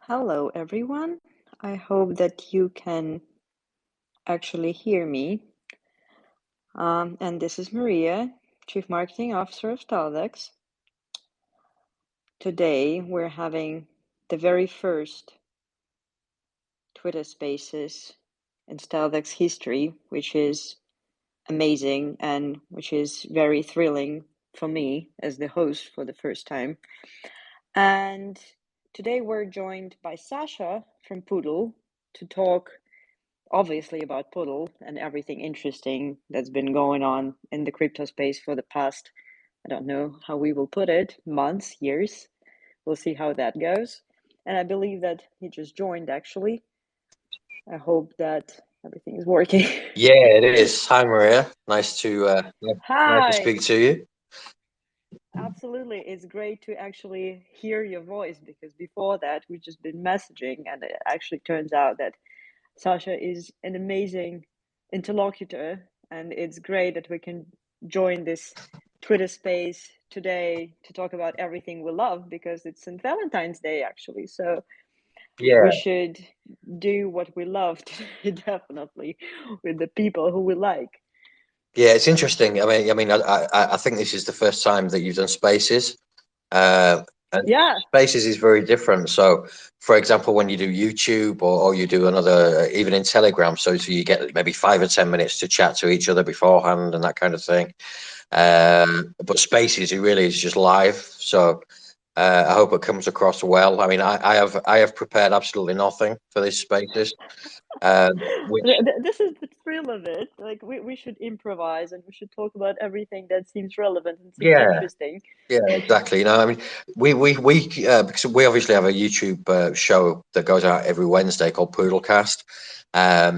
Hello, everyone. I hope that you can actually hear me. And this is Maria, Chief Marketing Officer of StealthEX. Today, we're having the very first Twitter Spaces in StealthEX history, which is amazing and which is very thrilling for me as the host for the first time. And today, we're joined by Sasha from Poodl to talk obviously about Poodl and everything interesting that's been going on in the crypto space for the past, I don't know how we will put it, months, years. We'll see how that goes. And I believe that he just joined actually. I hope that everything is working. Yeah, it is. Hi, Maria. Nice to Hi. speak to you. Absolutely. It's great to actually hear your voice because before that we've just been messaging, and it actually turns out that Sasha is an amazing interlocutor, and it's great that we can join this Twitter space today to talk about everything we love because it's in Valentine's Day actually. So we Yeah, should do what we love today, definitely, with the people who we like. yeah, it's interesting. I think this is the first time that you've done Spaces, and Yeah, Spaces is very different. So, for example, when you do YouTube or you do another, even in Telegram, so you get maybe 5 or 10 minutes to chat to each other beforehand and that kind of thing. But Spaces, it really is just live. So. I hope it comes across well. I mean, I have prepared absolutely nothing for this Spaces, which this is the thrill of it. Like we should improvise and we should talk about everything that seems relevant and seems yeah, interesting. yeah, exactly. I mean, we because we obviously have a YouTube show that goes out every Wednesday called Poodlecast,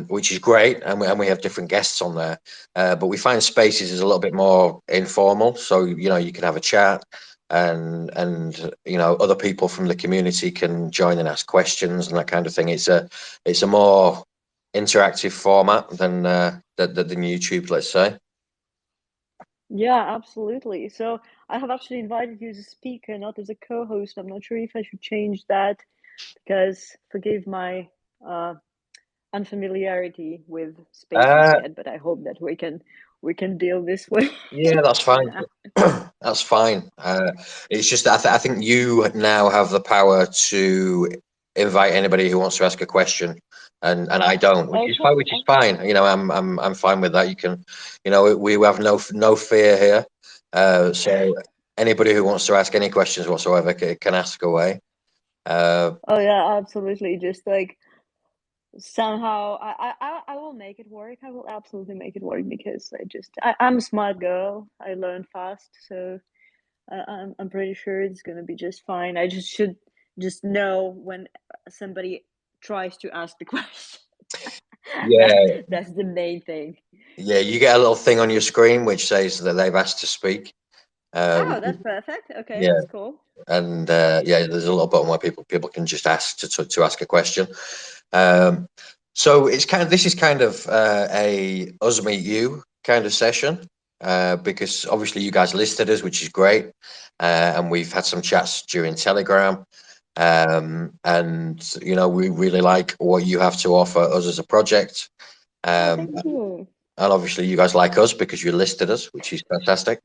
which is great, and we have different guests on there. But we find Spaces is a little bit more informal, so you can have a chat, and other people from the community can join and ask questions and that kind of thing. It's a more interactive format than YouTube, let's say. Yeah, absolutely. So I have actually invited you as a speaker, not as a co-host. I'm not sure if I should change that because forgive my uh, unfamiliarity with spaces Uh, yet, but I hope that we can deal this way. Yeah, that's fine. That's fine. It's just that I think you now have the power to invite anybody who wants to ask a question, and I don't, Okay, which is okay. fine. I'm fine with that. You can, we have no fear here. So anybody who wants to ask any questions whatsoever can ask away. Uh, Oh yeah, absolutely. Just like somehow I will make it work. I will absolutely make it work because I'm a smart girl. I learn fast, so I'm pretty sure it's gonna be just fine. I just should just know when somebody tries to ask the question. that yeah, that's the main thing. yeah. You get a little thing on your screen which says that they've asked to speak. Oh, Which that's is, perfect. Okay, yeah. that's cool. And yeah, there's a little button where people can just ask to ask a question. Um, so this is kind of a us meet you kind of session, because obviously you guys listed us, which is great, and we've had some chats during Telegram, and we really like what you have to offer us as a project, Oh, um, thank you. and obviously you guys like us because you listed us, which is fantastic.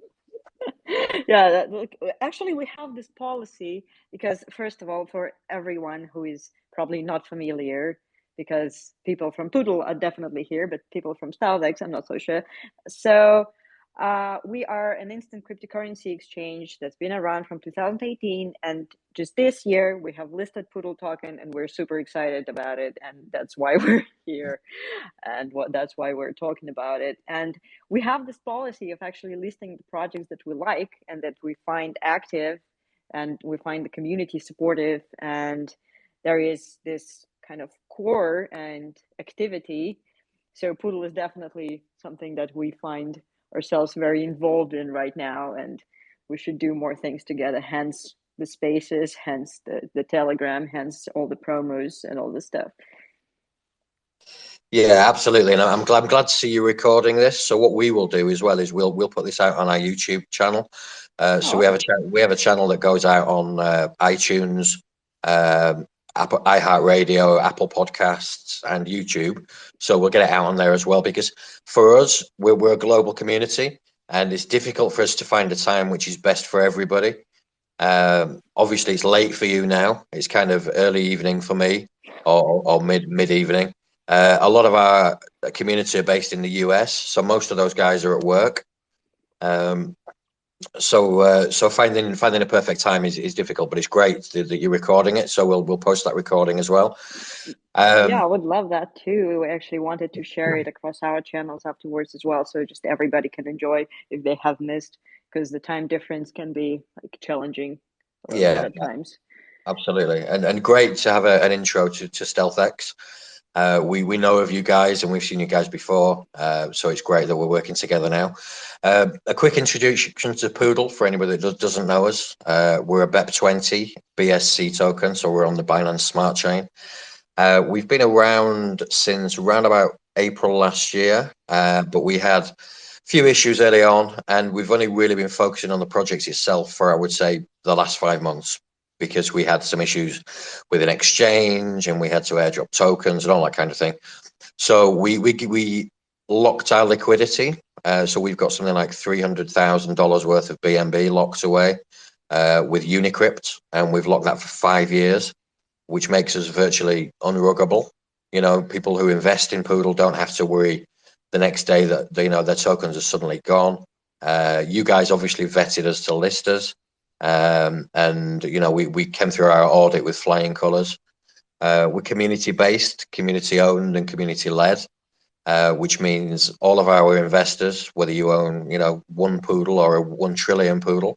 Yeah, look, actually, we have this policy because, first of all, for everyone who is probably not familiar, because people from Poodle are definitely here, but people from StealthEX, I'm not so sure. So, we are an instant cryptocurrency exchange that's been around from 2018, and just this year we have listed Poodle token, and we're super excited about it, and that's why we're here, and that's why we're talking about it. And we have this policy of actually listing the projects that we like and that we find active and we find the community supportive, and there is this kind of core and activity. So Poodle is definitely something that we find ourselves very involved in right now, and we should do more things together, hence the spaces, hence the telegram, hence all the promos and all the stuff. Yeah, absolutely, and I'm glad to see you recording this. So what we will do as well is we'll put this out on our YouTube channel. So Oh, awesome. we have a channel that goes out on iTunes, um, Apple, iHeartRadio, Apple Podcasts, and YouTube. So we'll get it out on there as well, because for us, we're a global community, and it's difficult for us to find a time which is best for everybody. Obviously, it's late for you now. It's kind of early evening for me, or mid evening. A lot of our community are based in the US, so most of those guys are at work. So finding a perfect time is difficult, but it's great that you're recording it. So we'll post that recording as well. Yeah, I would love that too. We actually wanted to share it across our channels afterwards as well, so just everybody can enjoy if they have missed, because the time difference can be like challenging a little bit Yeah, at times. absolutely, and great to have an intro to StealthEX. We know of you guys, and we've seen you guys before, so it's great that we're working together now. A quick introduction to Poodl for anybody that doesn't know us. We're a BEP20 BSC token, so we're on the Binance Smart Chain. We've been around since around about April last year, but we had a few issues early on, and we've only really been focusing on the project itself for, I would say, the last 5 months, because we had some issues with an exchange and we had to airdrop tokens and all that kind of thing. So we locked our liquidity. So we've got something like $300,000 worth of BNB locked away with Unicrypt, and we've locked that for 5 years, which makes us virtually unruggable. You know, people who invest in Poodle don't have to worry the next day that their tokens are suddenly gone. You guys obviously vetted us to list us, and we came through our audit with flying colours. We're community based, community owned, and community led, which means all of our investors, whether you own one Poodle or a 1 trillion Poodle,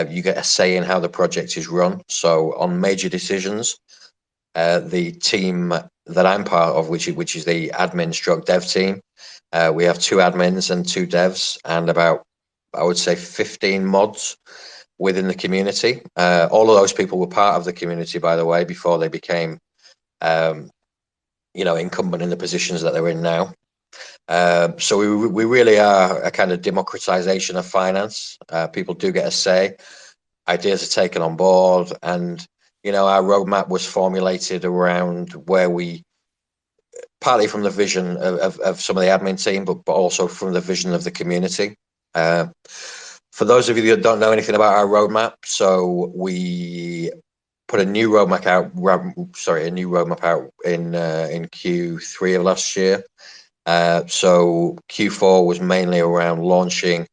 you get a say in how the project is run. So on major decisions, the team that I'm part of, which is the admin stroke dev team, we have 2 admins and 2 devs, and about, I would say, 15 mods within the community. All of those people were part of the community, by the way, before they became incumbent in the positions that they're in now. So we really are a kind of democratization of finance. People do get a say. Ideas are taken on board, and our roadmap was formulated around where we, partly from the vision of some of the admin team, but also from the vision of the community. For those of you that don't know anything about our roadmap, so we put a new roadmap out. In Q3 of last year. So Q4 was mainly around launching.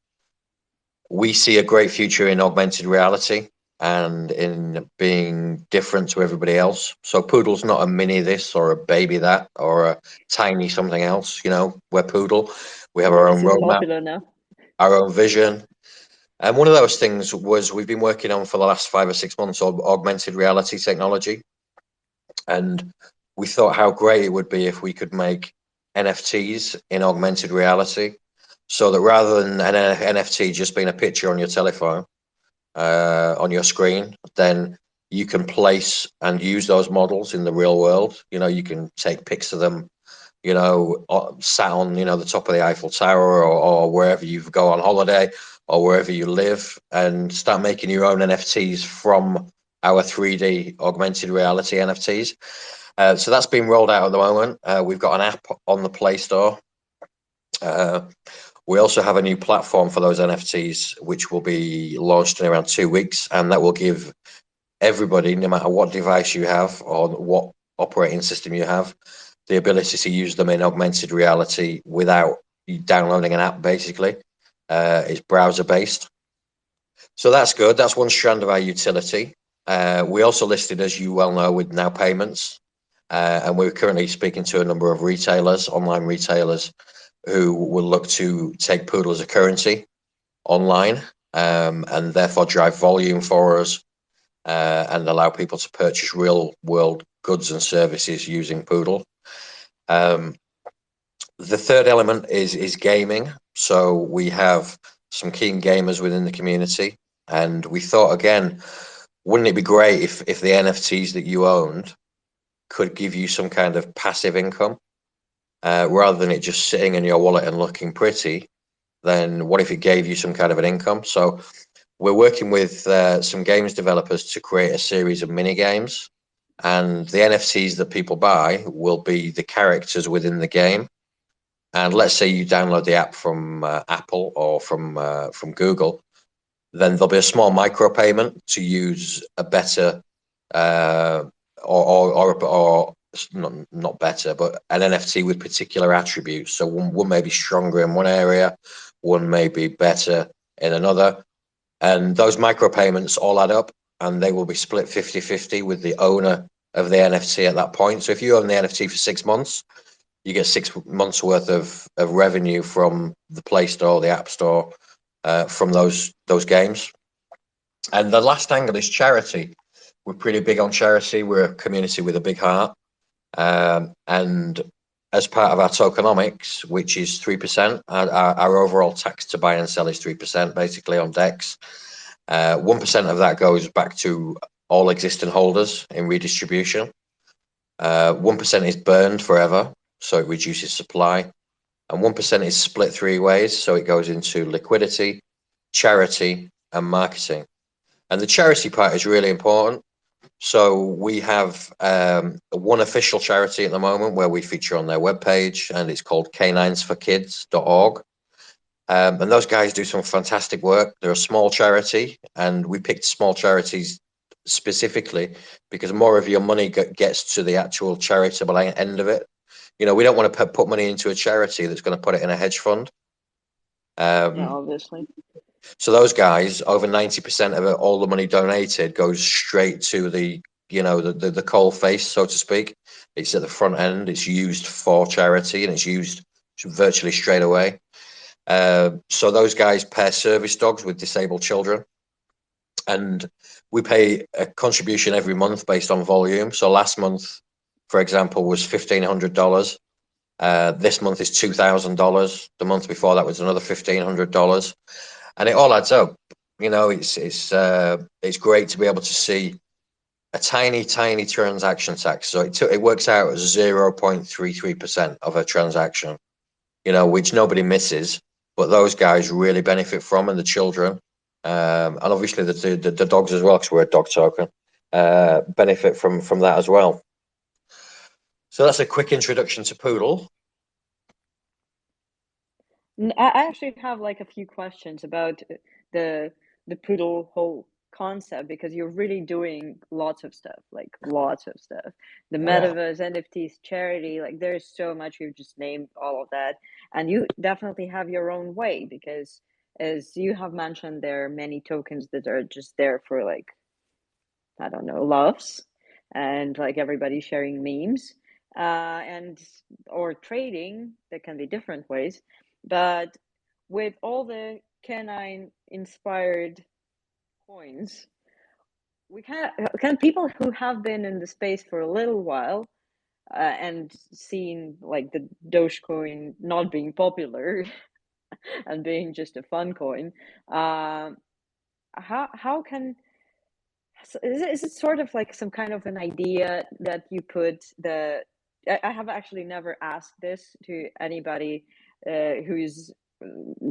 We see a great future in augmented reality and in being different to everybody else. So Poodle's not a mini this or a baby that or a tiny something else. We're Poodle. We have our This own is roadmap, popular now. our own vision. And one of those things was we've been working on for the last 5 or 6 months on augmented reality technology. And we thought how great it would be if we could make NFTs in augmented reality, so that rather than an NFT just being a picture on your telephone, on your screen, then you can place and use those models in the real world. You can take pics of them, sat on, the top of the Eiffel Tower, or wherever you go on holiday, or wherever you live, and start making your own NFTs from our 3D augmented reality NFTs. So that's been rolled out at the moment. We've got an app on the Play Store. We also have a new platform for those NFTs, which will be launched in around 2 weeks, and that will give everybody, no matter what device you have or what operating system you have, the ability to use them in augmented reality without downloading an app, basically. It's browser based. So that's good. That's one strand of our utility. We also listed, as you well know, with Now Payments. And we're currently speaking to a number of retailers, online retailers, who will look to take Poodle as a currency online, and therefore drive volume for us, and allow people to purchase real world goods and services using Poodle. The third element is gaming. So we have some keen gamers within the community, and we thought, again, wouldn't it be great if the NFTs that you owned could give you some kind of passive income, rather than it just sitting in your wallet and looking pretty? Then what if it gave you some kind of an income? So we're working with some games developers to create a series of mini games, and the NFTs that people buy will be the characters within the game. And let's say you download the app from Apple or from Google, then there'll be a small micropayment to use a better uh, or not better, but an NFT with particular attributes. So one may be stronger in one area, one may be better in another. And those micropayments all add up, and they will be split 50-50 with the owner of the NFT at that point. So if you own the NFT for 6 months, you get 6 months worth of revenue from the Play Store, the App Store, from those games. And the last angle is charity. We're pretty big on charity. We're a community with a big heart. And as part of our tokenomics, which is 3%, our overall tax to buy and sell is 3%, basically on DEX. 1% of that goes back to all existing holders in redistribution. 1% is burned forever, so it reduces supply. And 1% is split 3 ways, so it goes into liquidity, charity, and marketing. And the charity part is really important. So we have one official charity at the moment where we feature on their webpage, and it's called caninesforkids.org. And those guys do some fantastic work. They're a small charity, and we picked small charities specifically because more of your money gets to the actual charitable end of it. You know, we don't want to put money into a charity that's going to put it in a hedge fund. Yeah, obviously. So those guys, over 90% of it, all the money donated goes straight to the, you know, the coal face, so to speak. It's at the front end. It's used for charity, and it's used virtually straight away. So those guys pair service dogs with disabled children, and we pay a contribution every month based on volume. So last month, for example, was $1,500. This month is $2,000. The month before that was another $1,500, and it all adds up. You know, it's great to be able to see a tiny transaction tax. So it works out as 0.33% of a transaction. You know, which nobody misses, but those guys really benefit from, and the children, and obviously the dogs as well, because we're a dog token, benefit from that as well. So that's a quick introduction to Poodle. I actually have like a few questions about the Poodle whole concept, because you're really doing lots of stuff, like lots of stuff. The metaverse, NFTs, charity, like there's so much. You've just named all of that, and you definitely have your own way, because as you have mentioned, there are many tokens that are just there for, like, I don't know, loves, and like everybody sharing memes, and or trading. There can be different ways, but with all the canine inspired coins, we can people who have been in the space for a little while, and seen like the Dogecoin not being popular and being just a fun coin. How can So is it sort of like some kind of an idea that you put the? I have actually never asked this to anybody who's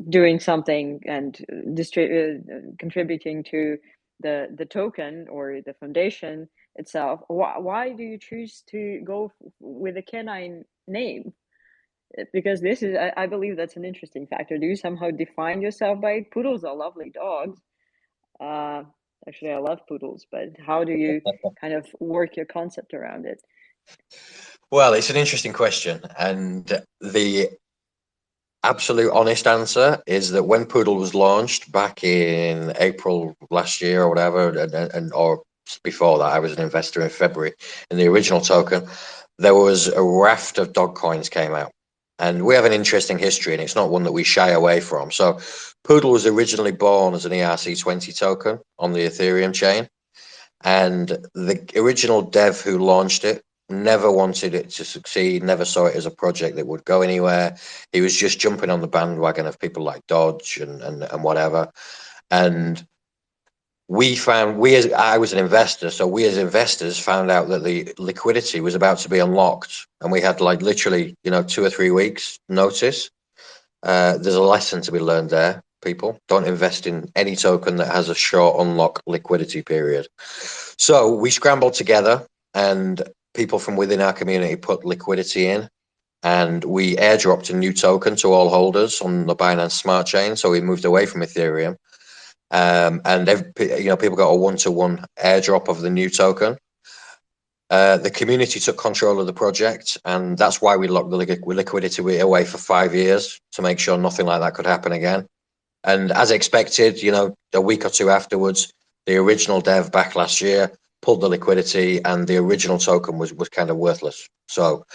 doing something and contributing to the token or the foundation itself. Why do you choose to go with a canine name? Because this is, I believe that's an interesting factor. Do you somehow define yourself by it? Poodles are lovely dogs. Uh, Actually, I love poodles, but how do you kind of work your concept around it? Well, it's an interesting question, and the absolute honest answer is that when Poodle was launched back in April last year or whatever, and or before that, I was an investor in February in the original token, there was a raft of dog coins came out. And we have an interesting history, and it's not one that we shy away from. So Poodle was originally born as an ERC20 token on the Ethereum chain. And the original dev who launched it never wanted it to succeed, never saw it as a project that would go anywhere. He was just jumping on the bandwagon of people like Dodge and whatever. And I was an investor, so we as investors found out that the liquidity was about to be unlocked, and we had like literally, 2 or 3 weeks notice. There's a lesson to be learned there. People don't invest in any token that has a short unlock liquidity period. So we scrambled together. and people from within our community put liquidity in, and we airdropped a new token to all holders on the Binance Smart Chain. So we moved away from Ethereum, and people got a one-to-one airdrop of the new token. The community took control of the project, and that's why we locked the liquidity away for 5 years to make sure nothing like that could happen again. And as expected, a week or two afterwards, the original dev back last year pulled the liquidity, and the original token was kind of worthless. So,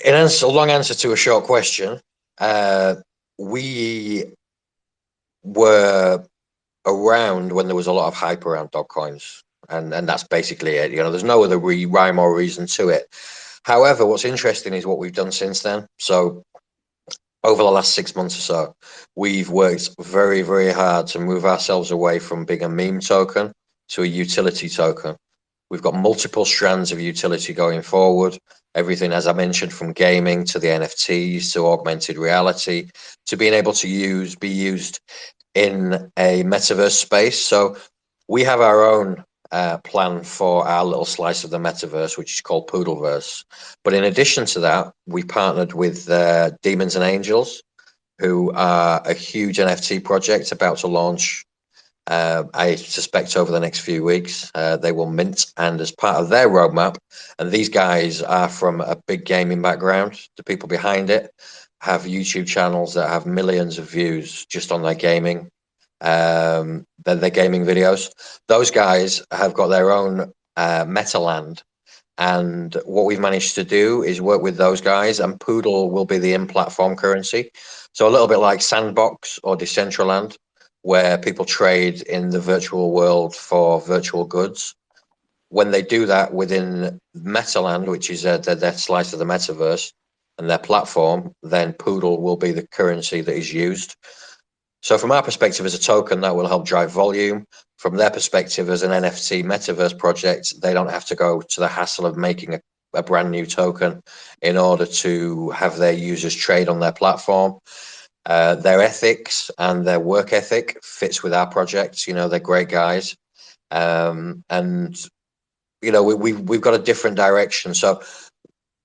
a long answer to a short question, we were around when there was a lot of hype around dog coins, and that's basically it. There's no other rhyme or reason to it. However, what's interesting is what we've done since then. So over the last 6 months or so, we've worked very, very hard to move ourselves away from being a meme token to a utility token. We've got multiple strands of utility going forward. Everything, as I mentioned, from gaming to the NFTs to augmented reality to being able to be used in a metaverse space. So we have our own plan for our little slice of the metaverse, which is called Poodleverse. But in addition to that, we partnered with Demons and Angels, who are a huge NFT project about to launch. I suspect over the next few weeks, they will mint, and as part of their roadmap, and these guys are from a big gaming background, the people behind it have YouTube channels that have millions of views just on their gaming videos. Those guys have got their own Metaland, and what we've managed to do is work with those guys, and Poodle will be the in-platform currency. So a little bit like Sandbox or Decentraland, where people trade in the virtual world for virtual goods. When they do that within Metaland, which is their slice of the metaverse and their platform, then Poodle will be the currency that is used. So from our perspective as a token, that will help drive volume. From their perspective as an NFT metaverse project, they don't have to go to the hassle of making a brand new token in order to have their users trade on their platform. Their ethics and their work ethic fits with our projects. They're great guys. And we've got a different direction. So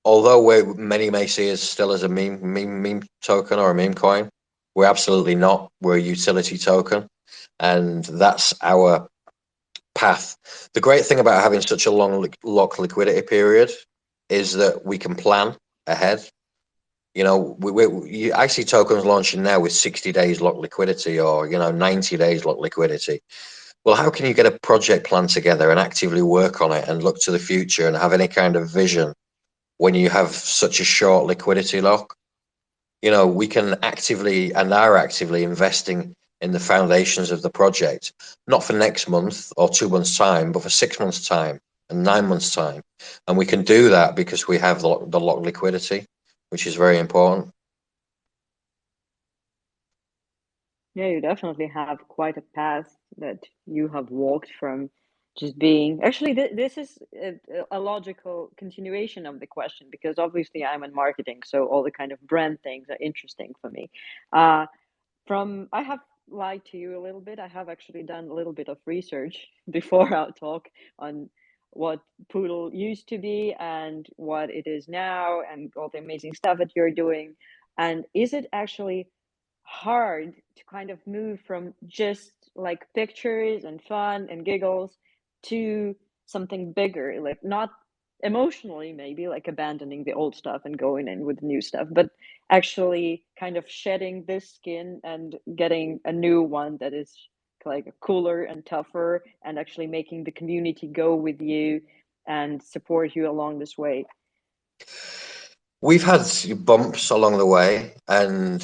although many may see us still as a meme token or a meme coin, we're absolutely not. We're a utility token, and that's our path. The great thing about having such a long lock liquidity period is that we can plan ahead. I see tokens launching now with 60 days lock liquidity or 90 days lock liquidity. Well, how can you get a project plan together and actively work on it and look to the future and have any kind of vision when you have such a short liquidity lock? We can actively and are actively investing in the foundations of the project, not for next month or 2 months' time, but for 6 months' time and 9 months' time. And we can do that because we have the lock liquidity, which is very important. Yeah, you definitely have quite a path that you have walked from just being. Actually, this is a logical continuation of the question because obviously I'm in marketing, so all the kind of brand things are interesting for me. Uh, I have lied to you a little bit. I have actually done a little bit of research before our talk on what Poodle used to be and what it is now, and all the amazing stuff that you're doing. And is it actually hard to kind of move from just like pictures and fun and giggles to something bigger, like not emotionally maybe like abandoning the old stuff and going in with new stuff, but actually kind of shedding this skin and getting a new one that is like cooler and tougher and actually making the community go with you and support you along this way? We've had bumps along the way, and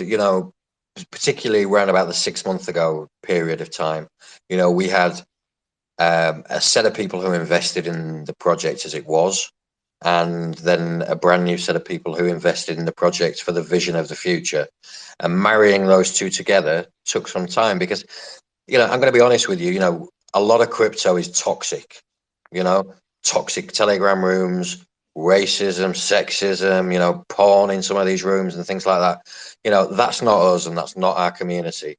particularly around about the 6 month ago period of time, we had a set of people who invested in the project as it was, and then a brand new set of people who invested in the project for the vision of the future. And marrying those two together took some time because, I'm going to be honest with you, a lot of crypto is toxic, toxic Telegram rooms, racism, sexism, porn in some of these rooms and things like that. That's not us and that's not our community.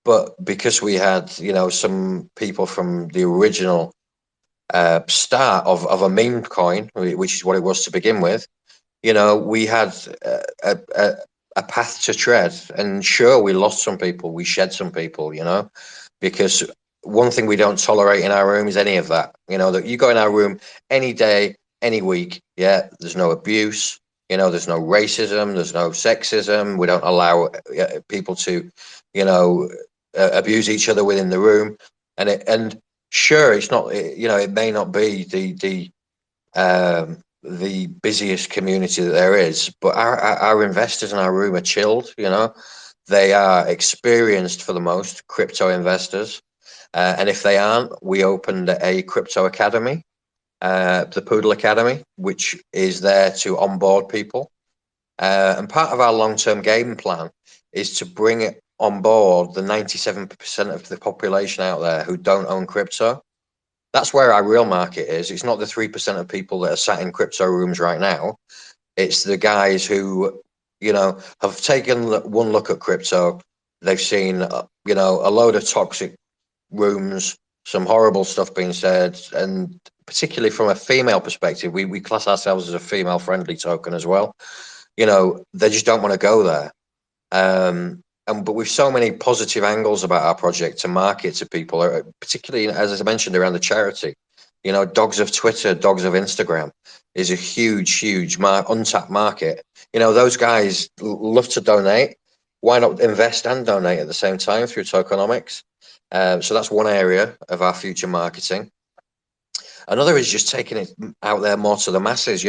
But because we had, some people from the original start of a meme coin, which is what it was to begin with, we had a path to tread, and sure, we lost some people, we shed some people, because one thing we don't tolerate in our room is any of that. That you go in our room any day, any week, yeah, there's no abuse, there's no racism, there's no sexism. We don't allow people to, abuse each other within the room, and sure, it's not, it may not be the busiest community that there is, but our investors in our room are chilled. They are experienced for the most crypto investors, and if they aren't, we opened a crypto academy, the Poodle Academy, which is there to onboard people. And part of our long-term game plan is to bring it on board the 97% of the population out there who don't own crypto. That's where our real market is. It's not the 3% of people that are sat in crypto rooms right now. It's the guys who, have taken one look at crypto. They've seen, a load of toxic rooms, some horrible stuff being said, and particularly from a female perspective, we class ourselves as a female-friendly token as well. They just don't want to go there. But with so many positive angles about our project to market to people, particularly as I mentioned around the charity, dogs of Twitter, dogs of Instagram is a huge, huge untapped market. Those guys love to donate. Why not invest and donate at the same time through tokenomics? So that's one area of our future marketing. Another is just taking it out there more to the masses.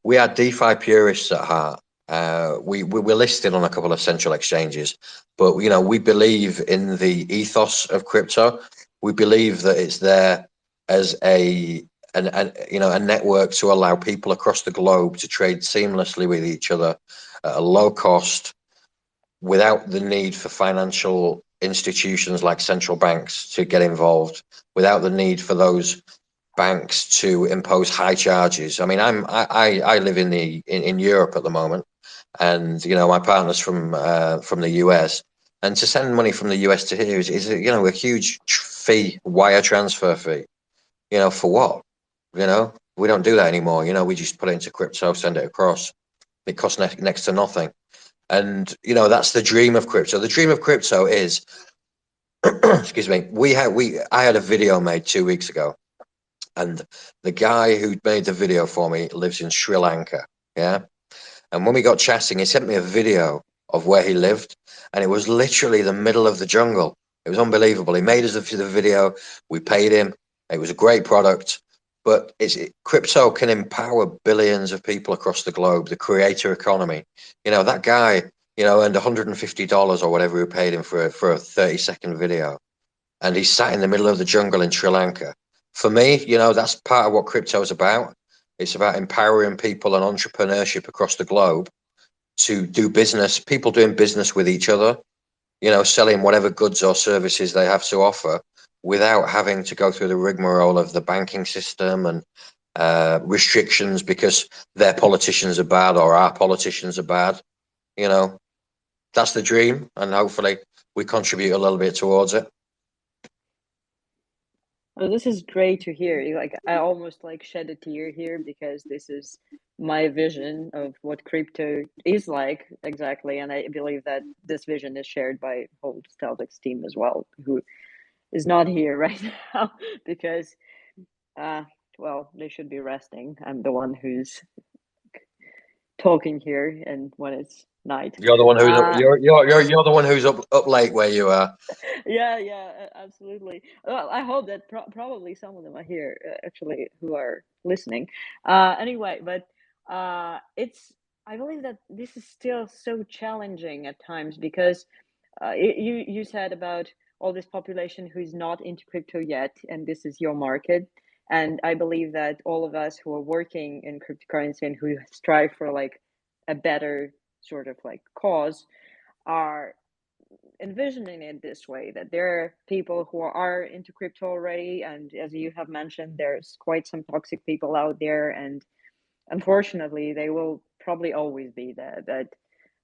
We are DeFi purists at heart. We're listed on a couple of central exchanges, but we believe in the ethos of crypto. We believe that it's there as a network to allow people across the globe to trade seamlessly with each other at a low cost, without the need for financial institutions like central banks to get involved, without the need for those banks to impose high charges. I mean, I live in Europe at the moment, and my partner's from the US, and to send money from the US to here is a huge fee, wire transfer fee. For what? We don't do that anymore. We just put it into crypto, send it across. It costs next to nothing. And that's the dream of crypto. The dream of crypto is, excuse me, I had a video made 2 weeks ago, and the guy who made the video for me lives in Sri Lanka. Yeah. And when we got chatting, he sent me a video of where he lived, and it was literally the middle of the jungle. It was unbelievable. He made us the video. We paid him. It was a great product. But crypto can empower billions of people across the globe, the creator economy. That guy, earned $150 or whatever we paid him for a 30-second video. And he sat in the middle of the jungle in Sri Lanka. For me, that's part of what crypto is about. It's about empowering people and entrepreneurship across the globe to do business, people doing business with each other, selling whatever goods or services they have to offer without having to go through the rigmarole of the banking system and restrictions because their politicians are bad or our politicians are bad. That's the dream, and hopefully we contribute a little bit towards it. Oh, this is great to hear. Like, I almost like shed a tear here because this is my vision of what crypto is like exactly, and I believe that this vision is shared by whole StealthEX team as well, who is not here right now because, uh, well, they should be resting. I'm the one who's talking here, and when it's night. You're the one who's up, Uh, you're the one who's up late where you are. yeah, yeah, absolutely. Well, I hope that probably some of them are here actually who are listening. Anyway, but it's I believe that this is still so challenging at times because you said about all this population who's not into crypto yet, and this is your market. And I believe that all of us who are working in cryptocurrency and who strive for like a better sort of like cause are envisioning it this way, that there are people who are into crypto already, and as you have mentioned, there's quite some toxic people out there, and unfortunately they will probably always be there, that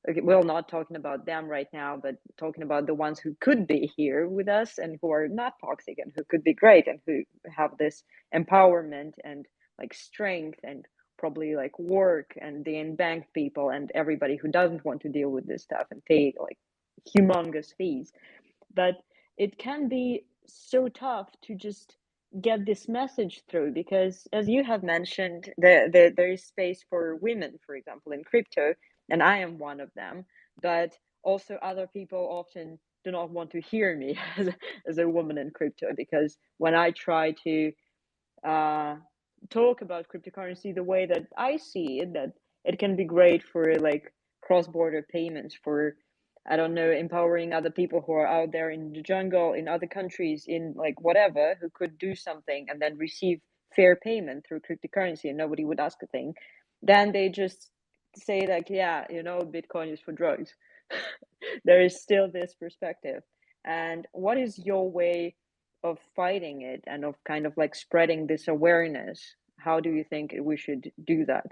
okay, well, not talking about them right now, but talking about the ones who could be here with us and who are not toxic and who could be great and who have this empowerment and like strength and probably like work, and the unbanked people and everybody who doesn't want to deal with this stuff and pay like humongous fees. But it can be so tough to just get this message through because, as you have mentioned, there is space for women, for example, in crypto, and I am one of them. But also, other people often do not want to hear me as a woman in crypto, because when I try to uh, talk about cryptocurrency the way that I see it, that it can be great for like cross-border payments, for I don't know, empowering other people who are out there in the jungle, in other countries, in like whatever, who could do something and then receive fair payment through cryptocurrency and nobody would ask a thing. Then they just say like, yeah, you know, Bitcoin is for drugs. There is still this perspective. And what is your way of fighting it and of kind of like spreading this awareness? How do you think we should do that?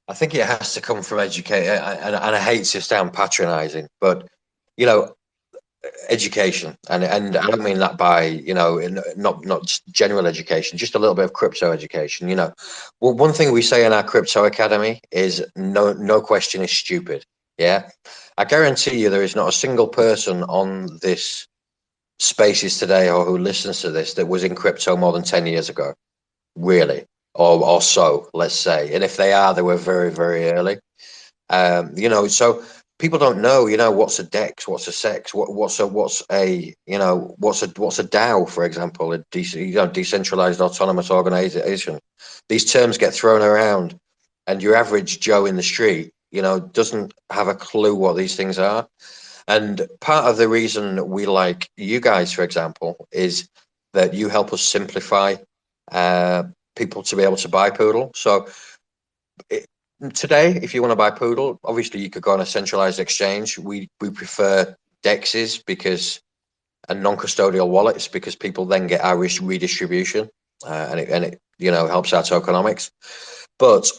I think it has to come from educate, and I hate to sound patronising, but you know, education, and I don't mean that by not just general education, just a little bit of crypto education. Well, one thing we say in our crypto academy is no question is stupid. Yeah, I guarantee you there is not a single person on this spaces today or who listens to this that was in crypto more than 10 years ago, really, or so, let's say. And if they are, they were very, very early. So people don't know, what's a DEX, what's a SEX, what's a DAO, for example, decentralized autonomous organization. These terms get thrown around, and your average Joe in the street, doesn't have a clue what these things are. And part of the reason we like you guys, for example, is that you help us simplify uh, people to be able to buy Poodle. So it, today, if you want to buy Poodle, obviously you could go on a centralized exchange. We prefer DEXs because and non-custodial wallets, because people then get our redistribution, and it helps our tokenomics. But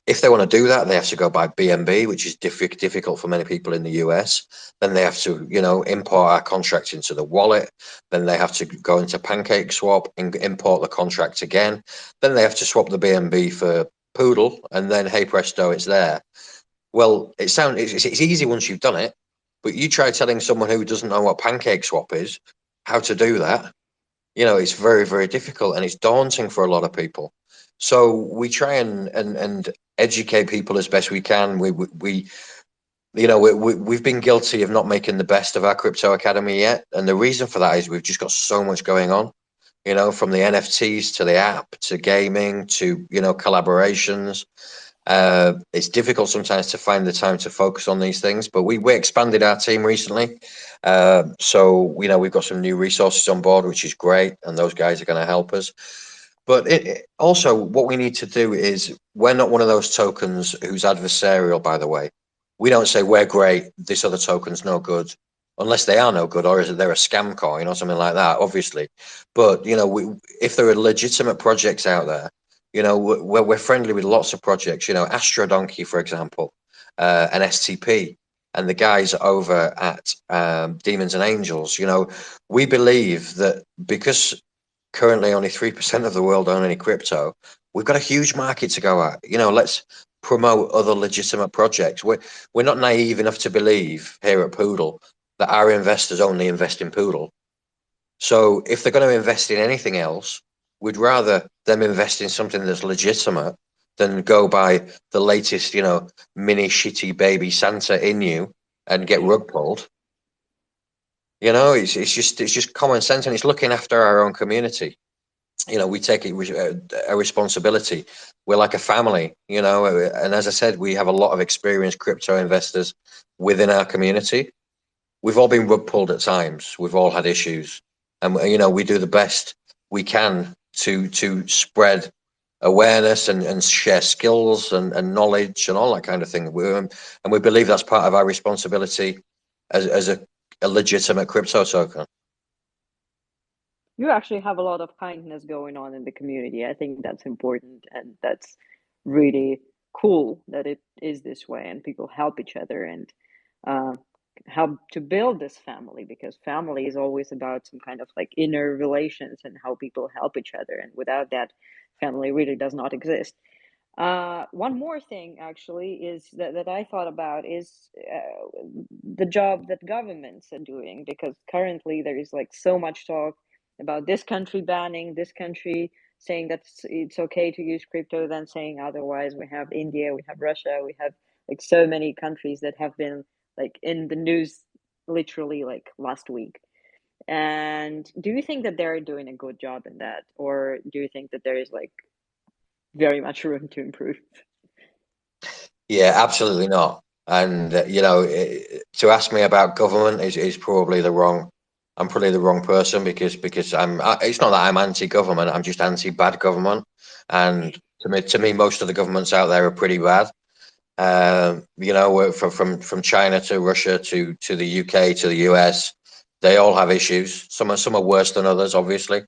if they want to do that, they have to go by BNB, which is difficult for many people in the US. Then they have to, import our contract into the wallet. Then they have to go into Pancake Swap and import the contract again. Then they have to swap the BNB for Poodle, and then hey presto, it's there. Well, it's easy once you've done it, but you try telling someone who doesn't know what Pancake Swap is how to do that. It's very, very difficult, and it's daunting for a lot of people. So we try and educate people as best we can. We've been guilty of not making the best of our crypto academy yet, and the reason for that is we've just got so much going on. From the NFTs to the app to gaming to collaborations. It's difficult sometimes to find the time to focus on these things, but we expanded our team recently. So we've got some new resources on board, which is great, and those guys are going to help us. But also, what we need to do is, we're not one of those tokens who's adversarial, by the way. We don't say we're great, this other token's no good, unless they are no good, or is it they're a scam coin or something like that, obviously. But, if there are legitimate projects out there, we're friendly with lots of projects, Astro Donkey, for example, and STP, and the guys over at Demons and Angels. We believe that because currently only 3% of the world own any crypto, we've got a huge market to go at. Let's promote other legitimate projects. We're not naive enough to believe here at Poodle that our investors only invest in Poodle. So if they're going to invest in anything else, we'd rather them invest in something that's legitimate than go by the latest, mini shitty baby Santa Inu and get rug pulled. It's just common sense, and it's looking after our own community. We take a responsibility. We're like a family, and as I said, we have a lot of experienced crypto investors within our community. We've all been rug pulled at times. We've all had issues, and we do the best we can to spread awareness and share skills and knowledge and all that kind of thing. And we believe that's part of our responsibility as a legitimate crypto token. You actually have a lot of kindness going on in the community. I think that's important, and that's really cool that it is this way and people help each other and uh, help to build this family, because family is always about some kind of like inner relations and how people help each other, and without that, family really does not exist. One more thing actually is that I thought about is the job that governments are doing, because currently there is like so much talk about this country banning, this country saying that it's okay to use crypto, then saying otherwise. We have India, we have Russia, we have like so many countries that have been like in the news literally like last week. And do you think that they're doing a good job in that, or do you think that there is like very much room to improve? Yeah, absolutely not. And to ask me about government is probably the wrong. I'm probably the wrong person because it's not that I'm anti-government. I'm just anti-bad government. And to me, most of the governments out there are pretty bad. From China to Russia to the UK to the US, they all have issues. Some are worse than others, obviously.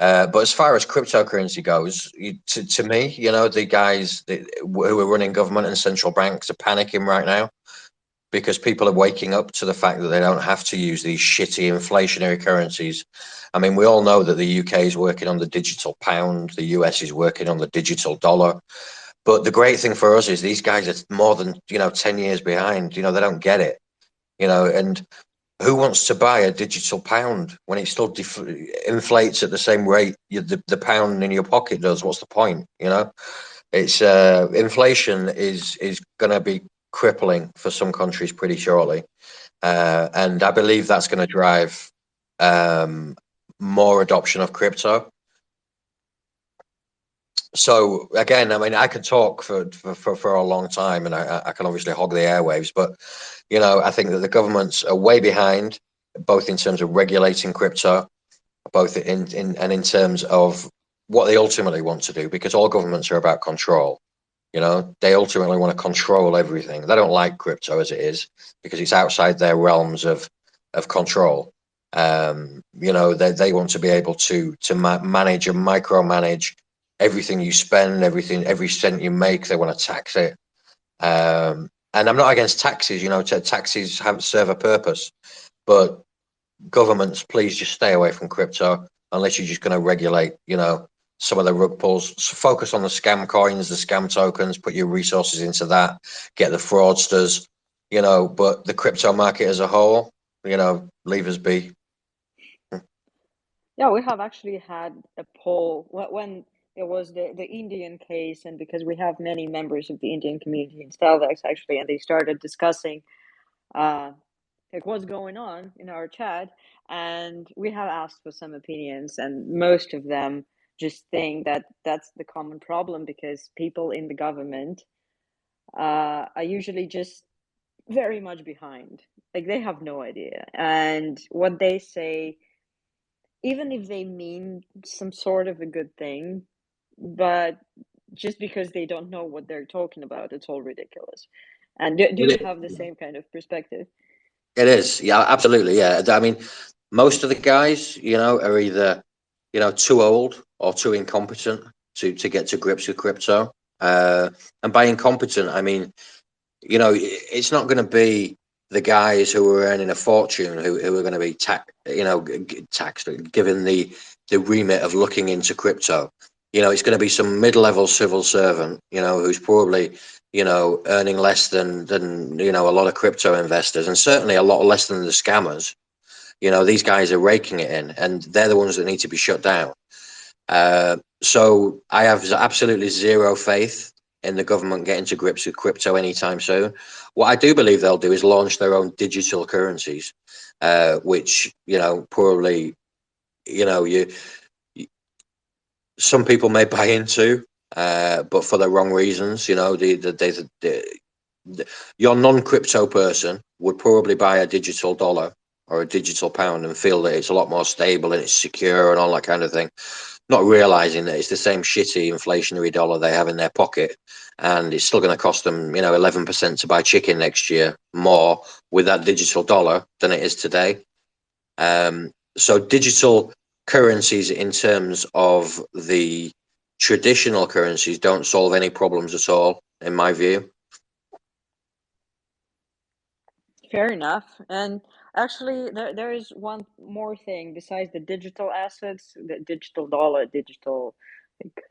But as far as cryptocurrency goes, to me, the guys who are running government and central banks are panicking right now because people are waking up to the fact that they don't have to use these shitty inflationary currencies. I mean, we all know that the UK is working on the digital pound, the US is working on the digital dollar. But the great thing for us is these guys are more than 10 years behind. They don't get it. And who wants to buy a digital pound when it still inflates at the same rate the pound in your pocket does? What's the point? It's inflation is going to be crippling for some countries pretty shortly, and I believe that's going to drive more adoption of crypto. So again, I mean, I could talk for a long time, and I can obviously hog the airwaves, but I think that the governments are way behind, both in terms of regulating crypto, both in terms of what they ultimately want to do, because all governments are about control. They ultimately want to control everything. They don't like crypto as it is because it's outside their realms of control. They want to be able to manage and micromanage everything you spend, every cent you make. They want to tax it. And I'm not against taxes. Taxes serve a purpose, but governments, please just stay away from crypto unless you're just going to regulate, some of the rug pulls. So focus on the scam coins, the scam tokens, put your resources into that, get the fraudsters, but the crypto market as a whole, leave us be. Yeah, we have actually had a poll when there was the Indian case, and because we have many members of the Indian community in StealthEX actually, and they started discussing uh, like what's going on in our chat, and we have asked for some opinions, and most of them just think that that's the common problem, because people in the government are usually just very much behind. Like they have no idea, and what they say, even if they mean some sort of a good thing, but just because they don't know what they're talking about, it's all ridiculous. And do you have the same kind of perspective? It is, yeah, absolutely, yeah. I mean, most of the guys, are either, too old or too incompetent to get to grips with crypto. And by incompetent, I mean, it's not going to be the guys who are earning a fortune who are going to be taxed, given the remit of looking into crypto. It's going to be some mid-level civil servant, who's probably, earning less than a lot of crypto investors, and certainly a lot less than the scammers. These guys are raking it in, and they're the ones that need to be shut down. So I have absolutely zero faith in the government getting to grips with crypto anytime soon. What I do believe they'll do is launch their own digital currencies, which probably you some people may buy into, but for the wrong reasons. Your non-crypto person would probably buy a digital dollar or a digital pound and feel that it's a lot more stable and it's secure and all that kind of thing, not realizing that it's the same shitty inflationary dollar they have in their pocket, and it's still going to cost them 11% to buy chicken next year more with that digital dollar than it is today. So digital currencies in terms of the traditional currencies don't solve any problems at all. in my view. Fair enough. And actually, there is one more thing besides the digital assets, the digital dollar, digital, like,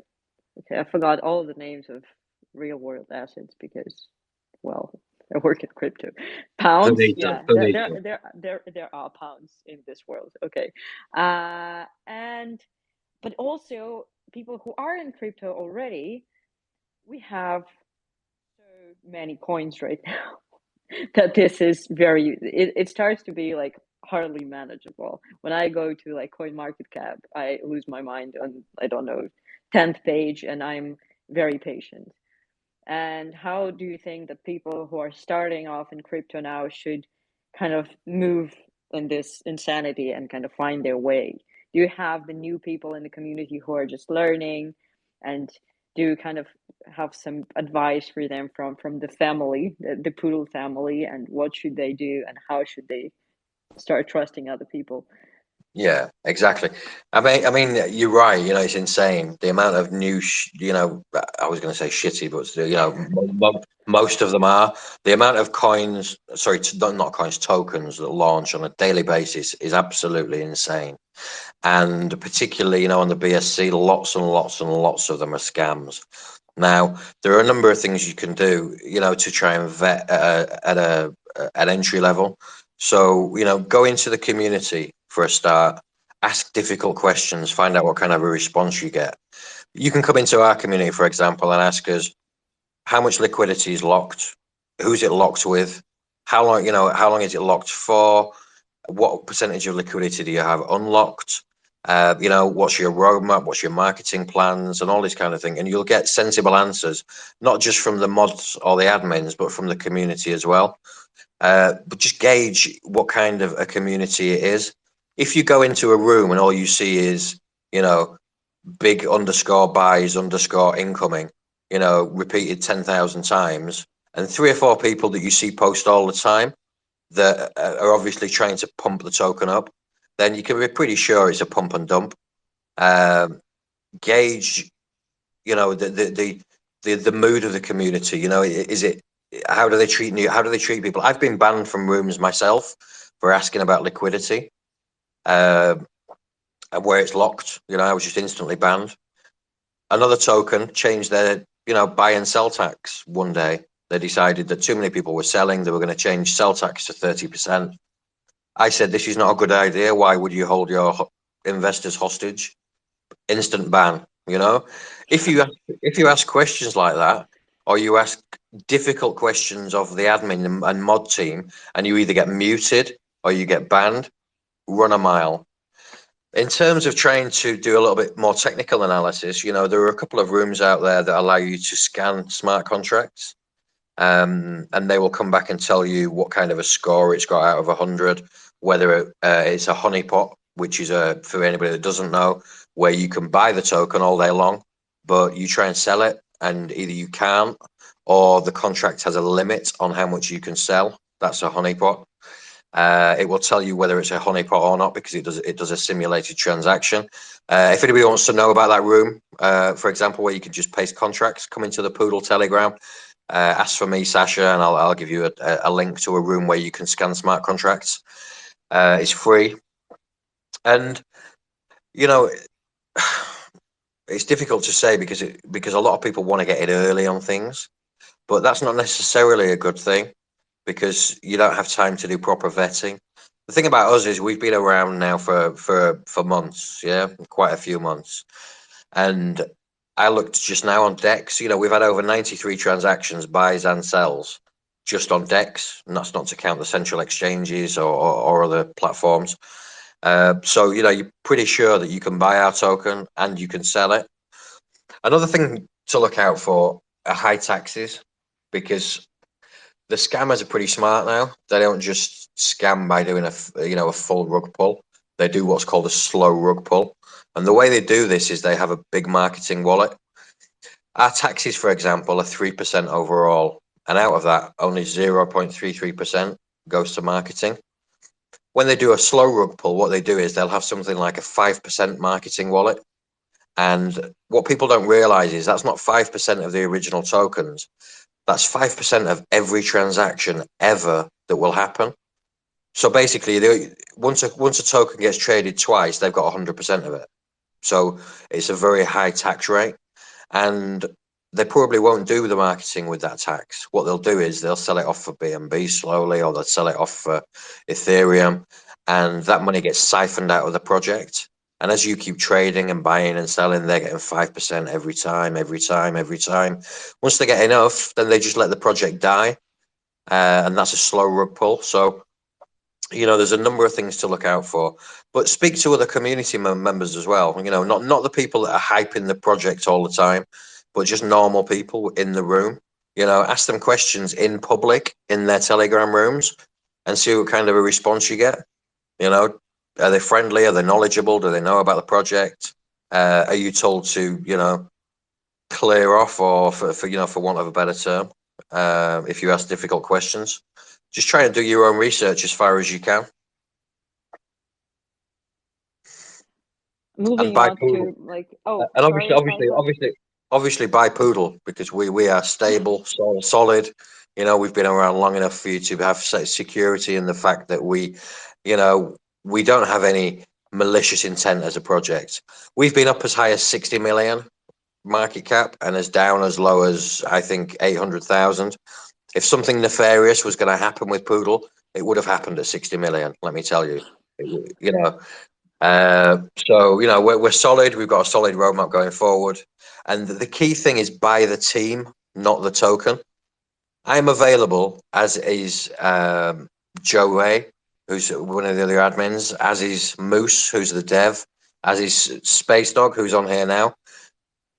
okay, I forgot all the names of real world assets because, well, I work in crypto. Pounds, Hoodl, yeah, hoodl. there are pounds in this world. Okay, and but also people who are in crypto already, we have so many coins right now that this is it starts to be like hardly manageable. When I go to like coin market cap, I lose my mind on, I don't know, 10th page, and I'm very patient. And how do you think that people who are starting off in crypto now should kind of move in this insanity and kind of find their way? Do you have the new people in the community who are just learning, and do you kind of have some advice for them from the family, the Poodle family, and what should they do and how should they start trusting other people? Yeah, exactly. I mean, you're right. You know, it's insane the amount of new. I was going to say shitty, but most of them are. The amount of coins, sorry, not coins, tokens that launch on a daily basis is absolutely insane. And particularly, on the BSC, lots and lots and lots of them are scams. Now, there are a number of things you can do, to try and vet at entry level. So, go into the community for a start, ask difficult questions, find out what kind of a response you get. You can come into our community, for example, and ask us how much liquidity is locked, who's it locked with, how long is it locked for, what percentage of liquidity do you have unlocked? What's your roadmap? What's your marketing plans and all this kind of thing? And you'll get sensible answers, not just from the mods or the admins, but from the community as well. But just gauge what kind of a community it is. If you go into a room and all you see is, big underscore buys underscore incoming, repeated 10,000 times, and 3 or 4 people that you see post all the time, that are obviously trying to pump the token up, then you can be pretty sure it's a pump and dump. Gauge, the mood of the community. Is it, how do they treat you? How do they treat people? I've been banned from rooms myself for asking about liquidity, and where it's locked. I was just instantly banned. Another token changed their, buy and sell tax one day. They decided that too many people were selling. They were going to change sell tax to 30%. I said, this is not a good idea. Why would you hold your investors hostage? Instant ban. If you ask questions like that, or you ask difficult questions of the admin and mod team, and you either get muted or you get banned, run a mile. In terms of trying to do a little bit more technical analysis, there are a couple of rooms out there that allow you to scan smart contracts. And they will come back and tell you what kind of a score it's got out of 100, whether it's a honeypot, which is for anybody that doesn't know, where you can buy the token all day long, but you try and sell it, and either you can't, or the contract has a limit on how much you can sell. That's a honeypot. It will tell you whether it's a honeypot or not, because it does a simulated transaction. If anybody wants to know about that room, for example, where you can just paste contracts, come into the Poodle Telegram. Ask for me, Sasha, and I'll give you a link to a room where you can scan smart contracts. It's free, and it's difficult to say because a lot of people want to get in early on things, but that's not necessarily a good thing, because you don't have time to do proper vetting. The thing about us is we've been around now for months, yeah, quite a few months, and I looked just now on DEX. We've had over 93 transactions, buys and sells, just on DEX, and that's not to count the central exchanges or other platforms. So, you're pretty sure that you can buy our token and you can sell it. Another thing to look out for are high taxes, because the scammers are pretty smart now. They don't just scam by doing a full rug pull. They do what's called a slow rug pull. And the way they do this is they have a big marketing wallet. Our taxes, for example, are 3% overall, and out of that, only 0.33% goes to marketing. When they do a slow rug pull, what they do is they'll have something like a 5% marketing wallet, And what people don't realize is that's not 5% of the original tokens. That's 5% of every transaction ever that will happen. So basically, once a token gets traded twice, they've got 100% of it. So it's a very high tax rate, and they probably won't do the marketing with that tax. What they'll do is they'll sell it off for BNB slowly, or they'll sell it off for Ethereum, and that money gets siphoned out of the project. And as you keep trading and buying and selling, they're getting 5% every time, every time, every time. Once they get enough, then they just let the project die, and that's a slow rug pull. So there's a number of things to look out for, but speak to other community members as well. Not the people that are hyping the project all the time, but just normal people in the room. Ask them questions in public in their Telegram rooms and see what kind of a response you get. Are they friendly? Are they knowledgeable? Do they know about the project? Are you told to clear off, or for want of a better term, if you ask difficult questions? Just try and do your own research as far as you can. And Moving buy on Poodl. to like, oh, And sorry, Faisal. obviously buy Poodl, because we are stable, solid. We've been around long enough for you to have security in the fact that we don't have any malicious intent as a project. We've been up as high as 60 million market cap and as down as low as, I think, 800,000. If something nefarious was going to happen with Poodl, it would have happened at 60 million. Let me tell you. So we're solid. We've got a solid roadmap going forward, and the key thing is buy the team, not the token. I am available, as is Joe Ray, who's one of the other admins, as is Moose, who's the dev, as is Space Dog, who's on here now.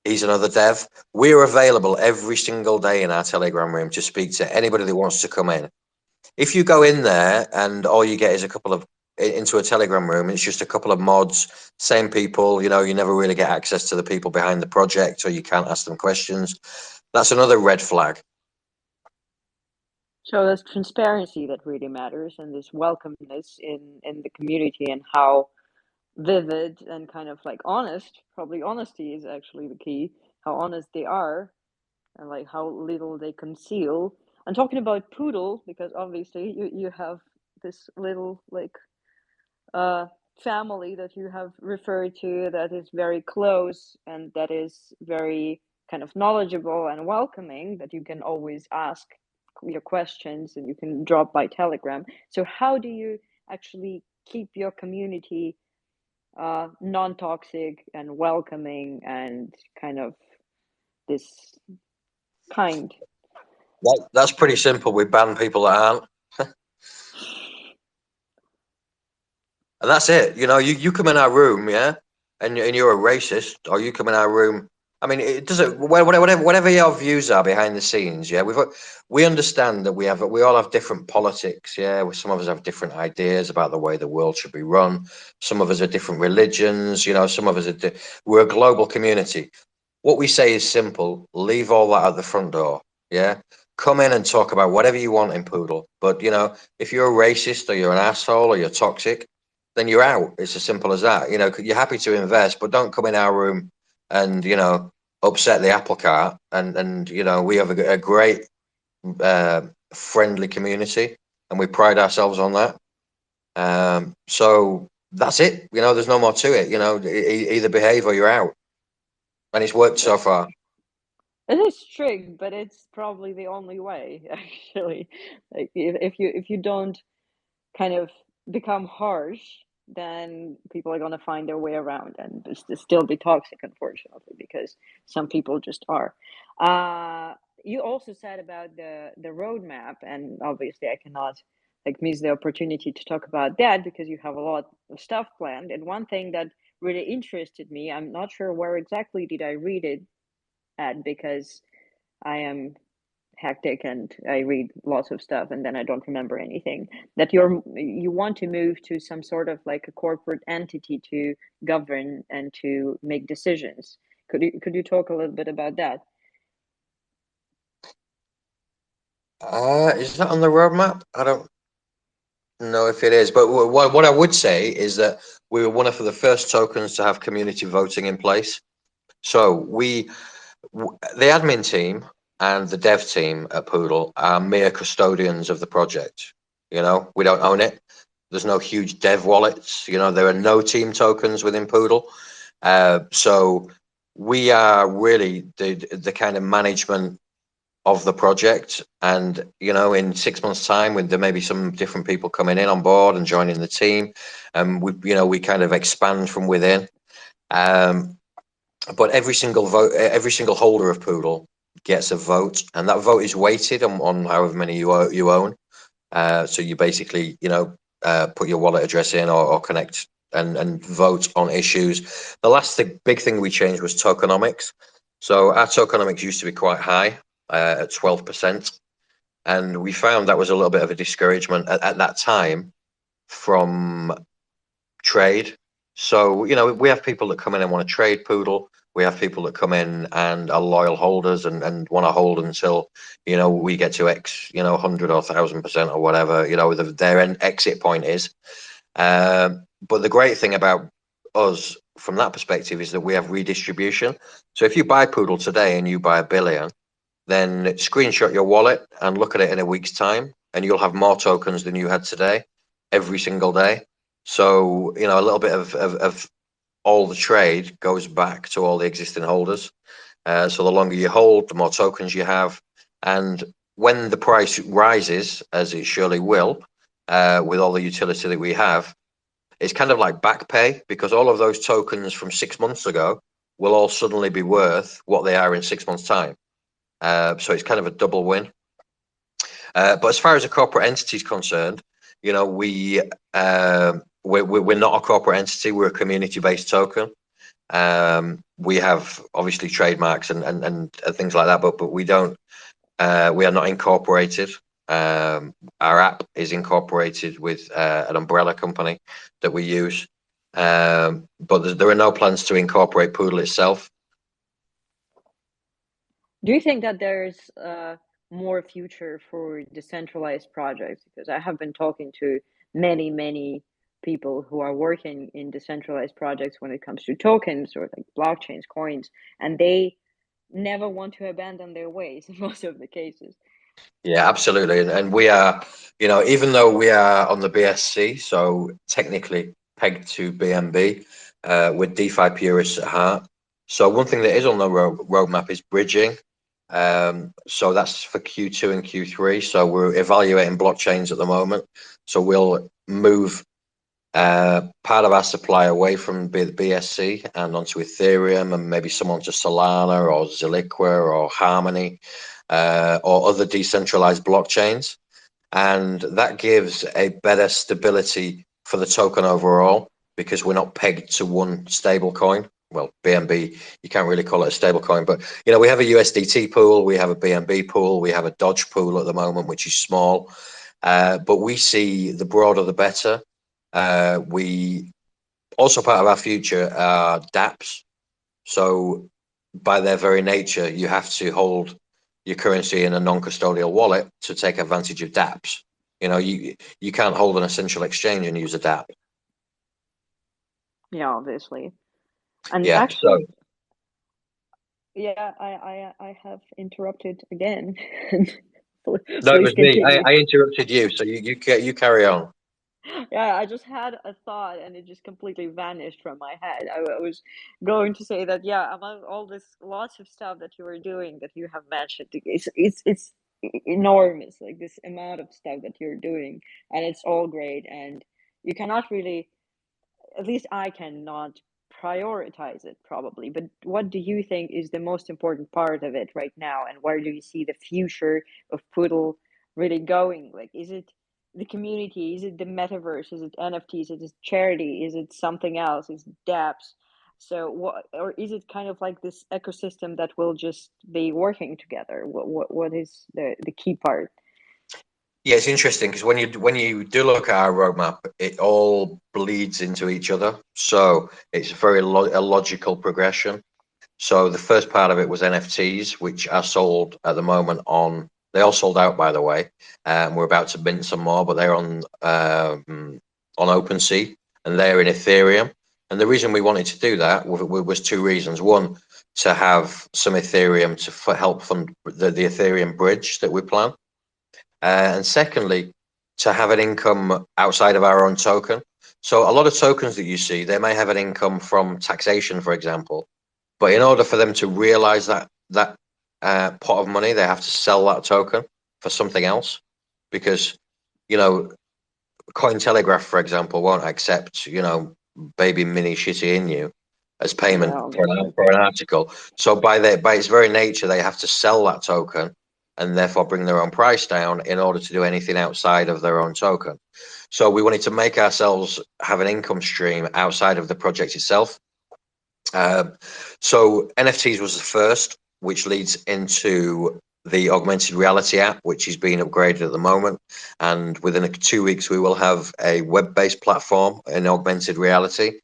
He's another dev. We're available every single day in our Telegram room to speak to anybody that wants to come in. If you go in there and all you get is into a Telegram room, it's just a couple of mods, same people, you never really get access to the people behind the project, or you can't ask them questions. That's another red flag. So there's transparency that really matters, and this welcomeness in the community, and how vivid and kind of like honest, probably honesty is actually the key, how honest they are, and like how little they conceal. I'm talking about Poodle because obviously you have this little like family that you have referred to that is very close and that is very kind of knowledgeable and welcoming, that you can always ask your questions and you can drop by Telegram. So how do you actually keep your community non-toxic and welcoming and kind of this kind? That's pretty simple. We ban people that aren't. And that's it. You come in our room, yeah, and you're a racist, or you come in our room. I mean, it doesn't. Whatever your views are behind the scenes, yeah, we understand that we all have different politics, yeah. Some of us have different ideas about the way the world should be run. Some of us are different religions, some of us are. We're a global community. What we say is simple: leave all that at the front door, yeah. Come in and talk about whatever you want in Poodle, but if you're a racist or you're an asshole or you're toxic, then you're out. It's as simple as that. You're happy to invest, but don't come in our room and upset the apple cart. And we have a great friendly community, and we pride ourselves on that. So that's it. There's no more to it. Either behave or you're out, and it's worked so far. It is strict, but it's probably the only way, actually. Like if you don't kind of become harsh, then people are gonna find their way around and still be toxic, unfortunately, because some people just are. You also said about the roadmap, and obviously I cannot like miss the opportunity to talk about that because you have a lot of stuff planned. And one thing that really interested me, I'm not sure where exactly did I read it at, because I am hectic and I read lots of stuff and then I don't remember anything. That you want to move to some sort of like a corporate entity to govern and to make decisions. Could you talk a little bit about that? Is that on the roadmap? I don't know if it is, but what I would say is that we were one of the first tokens to have community voting in place. So the admin team and the dev team at Poodle are mere custodians of the project. You know, we don't own it. There's no huge dev wallets. You know, there are no team tokens within Poodle. So we are really the kind of management of the project. And, you know, in 6 months' time, when there may be some different people coming in on board and joining the team, and we kind of expand from within. But every single holder of Poodle gets a vote, and that vote is weighted on however many you own. So you basically, put your wallet address in or connect and vote on issues. The last big thing we changed was tokenomics. So our tokenomics used to be quite high, at 12%, and we found that was a little bit of a discouragement at that time from trade. So, we have people that come in and want to trade Poodle. We have people that come in and are loyal holders and want to hold until, we get to X, 100 or 1,000% or whatever, their end exit point is. But the great thing about us from that perspective is that we have redistribution. So if you buy Poodle today and you buy 1 billion, then screenshot your wallet and look at it in a week's time, and you'll have more tokens than you had today every single day. So, a little bit of all the trade goes back to all the existing holders. So the longer you hold, the more tokens you have. And when the price rises, as it surely will, with all the utility that we have, it's kind of like back pay, because all of those tokens from 6 months ago will all suddenly be worth what they are in 6 months' time. So it's kind of a double win. But as far as a corporate entity is concerned, we're not a corporate entity. We're a community-based token. We have obviously trademarks and things like that, but we don't. We are not incorporated. Our app is incorporated with an umbrella company that we use, but there are no plans to incorporate Poodle itself. Do you think that there's more future for decentralized projects? Because I have been talking to many, many people who are working in decentralized projects when it comes to tokens or like blockchains, coins, and they never want to abandon their ways in most of the cases. Yeah, absolutely. And we are, even though we are on the BSC, so technically pegged to BNB, with DeFi purists at heart. So one thing that is on the roadmap is bridging. So that's for Q2 and Q3. So we're evaluating blockchains at the moment. So we'll move part of our supply away from the BSC and onto Ethereum, and maybe some onto Solana or Ziliqua or Harmony, or other decentralized blockchains. And that gives a better stability for the token overall, because we're not pegged to one stable coin. Well, BNB, you can't really call it a stable coin, but we have a USDT pool, we have a BNB pool, we have a Dodge pool at the moment, which is small. But we see the broader the better. We also, part of our future are dApps. So by their very nature, you have to hold your currency in a non-custodial wallet to take advantage of dApps. You can't hold an essential exchange and use a dApp. Yeah, obviously. And Yeah. actually, yeah, I have interrupted again. No, it Please was me. continue. I interrupted you, so you carry on. Yeah, I just had a thought and it just completely vanished from my head. I was going to say that, yeah, among all this lots of stuff that you are doing that you have mentioned, it's enormous, like this amount of stuff that you're doing, and it's all great, and you cannot really, at least I cannot prioritize it probably. But what do you think is the most important part of it right now, and where do you see the future of Poodle really going? Like, is it the community? Is it the metaverse? Is it NFTs? Is it charity? Is it something else? Is it dApps? So what, or is it kind of like this ecosystem that will just be working together? What is the key part? Yeah, it's interesting because when you do look at our roadmap, it all bleeds into each other. So it's a logical progression. So the first part of it was NFTs, which are sold at the moment on. They all sold out, by the way. We're about to mint some more, but they're on OpenSea and they're in Ethereum. And the reason we wanted to do that was two reasons. One, to have some Ethereum to help fund the Ethereum bridge that we plan. And secondly, to have an income outside of our own token. So a lot of tokens that you see, they may have an income from taxation, for example, but in order for them to realize that pot of money, they have to sell that token for something else, because Cointelegraph, for example, won't accept baby mini shitty Inu as payment Yeah, for obviously. an article. So by its very nature, they have to sell that token and therefore bring their own price down in order to do anything outside of their own token. So we wanted to make ourselves have an income stream outside of the project itself. So NFTs was the first, which leads into the augmented reality app, which is being upgraded at the moment. And within 2 weeks, we will have a web-based platform in augmented reality,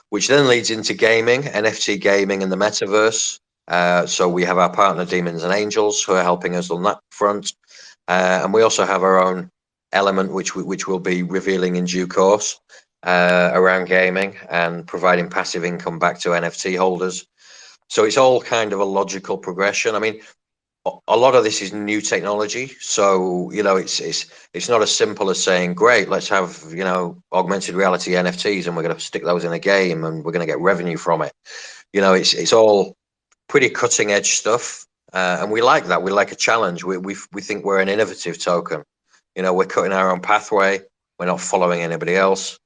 which then leads into gaming, NFT gaming in the metaverse. So we have our partner Demons and Angels who are helping us on that front. And we also have our own element, which we'll be revealing in due course, around gaming and providing passive income back to NFT holders. So it's all kind of a logical progression. I mean, a lot of this is new technology, so it's not as simple as saying, great, let's have augmented reality NFTs and we're going to stick those in a game and we're going to get revenue from it. It's all pretty cutting edge stuff, and we like that. We like a challenge. We think we're an innovative token. We're cutting our own pathway. We're not following anybody else,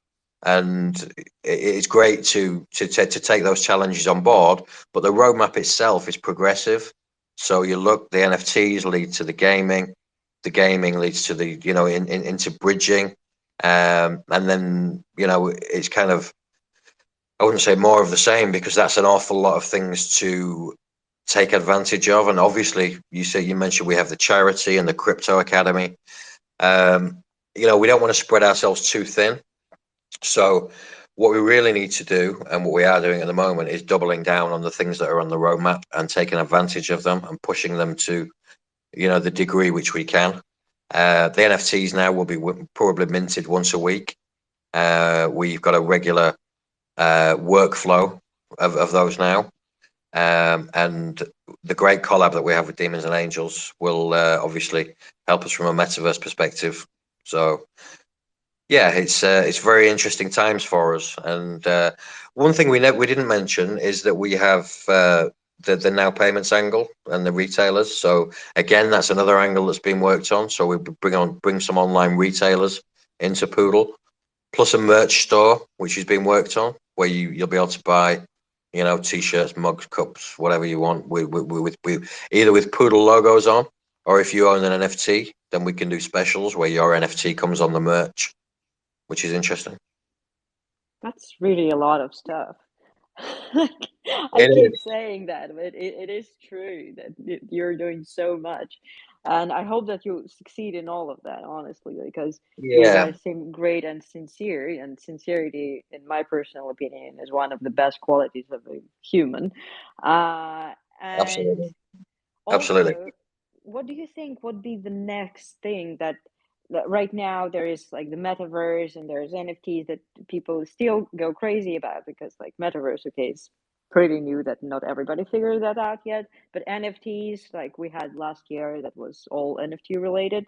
and it's great to take those challenges on board. But the roadmap itself is progressive. So the NFTs lead to the gaming leads to the into bridging, and then it's kind of, I wouldn't say more of the same, because that's an awful lot of things to take advantage of. And obviously, you mentioned we have the charity and the crypto academy. We don't want to spread ourselves too thin. So what we really need to do, and what we are doing at the moment, is doubling down on the things that are on the roadmap and taking advantage of them and pushing them to, the degree which we can. The NFTs now will be probably minted once a week. We've got a regular workflow of those now. And the great collab that we have with Demons and Angels will obviously help us from a metaverse perspective. So yeah, it's very interesting times for us. And one thing we didn't mention is that we have the now payments angle and the retailers. So again, that's another angle that's been worked on. So we bring some online retailers into Poodle, plus a merch store which has been worked on, where you'll be able to buy t-shirts, mugs, cups, whatever you want, with either with Poodle logos on, or if you own an NFT, then we can do specials where your NFT comes on the merch, which is interesting. That's really a lot of stuff. Like, I It keep is. saying that, but it is true that you're doing so much. And I hope that you succeed in all of that, honestly, because you Yeah, guys seem great and sincere. And sincerity, in my personal opinion, is one of the best qualities of a human. And absolutely, absolutely. also, what do you think would be the next thing that right now there is, like, the metaverse and there's NFTs that people still go crazy about, because like metaverse, okay, is pretty new, that not everybody figured that out yet. But NFTs, like we had last year, that was all NFT related.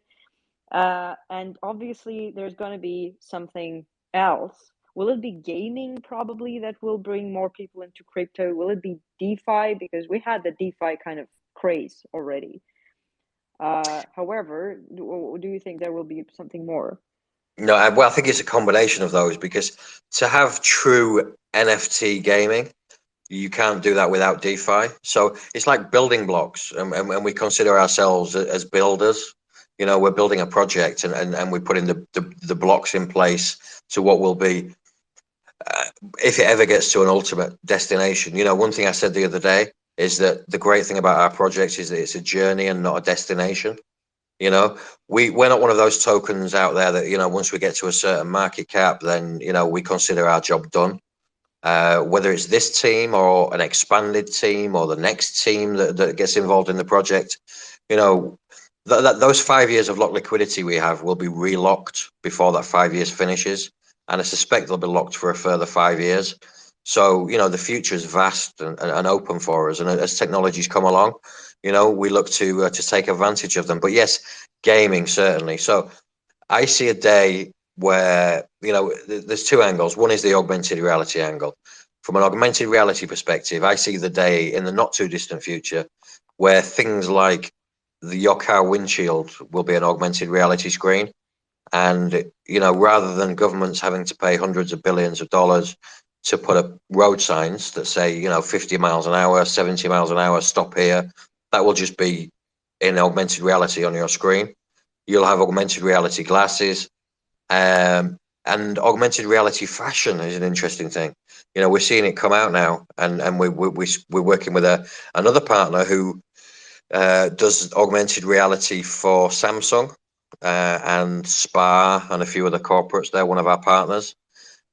And obviously there's going to be something else. Will it be gaming probably that will bring more people into crypto? Will it be DeFi? Because we had the DeFi kind of craze already. However, do you think there will be something more? No, well, I think it's a combination of those, because to have true NFT gaming, you can't do that without DeFi. So it's like building blocks, and we consider ourselves as builders. We're building a project, and we're putting the blocks in place to what will be, if it ever gets to an ultimate destination. One thing I said the other day is that the great thing about our project is that it's a journey and not a destination. We're not one of those tokens out there that, once we get to a certain market cap, then, we consider our job done. Whether it's this team or an expanded team or the next team that gets involved in the project, those 5 years of locked liquidity we have will be relocked before that 5 years finishes. And I suspect they'll be locked for a further 5 years. So, the future is vast and open for us. And as technologies come along, we look to take advantage of them. But yes, gaming, certainly. So I see a day where, there's two angles. One is the augmented reality angle. From an augmented reality perspective, I see the day in the not too distant future where things like your car windshield will be an augmented reality screen. And, rather than governments having to pay hundreds of billions of dollars to put up road signs that say, 50 miles an hour, 70 miles an hour, stop here, that will just be in augmented reality on your screen. You'll have augmented reality glasses. And augmented reality fashion is an interesting thing. We're seeing it come out now, and we're working with another partner who does augmented reality for Samsung and Spa and a few other corporates. They're one of our partners,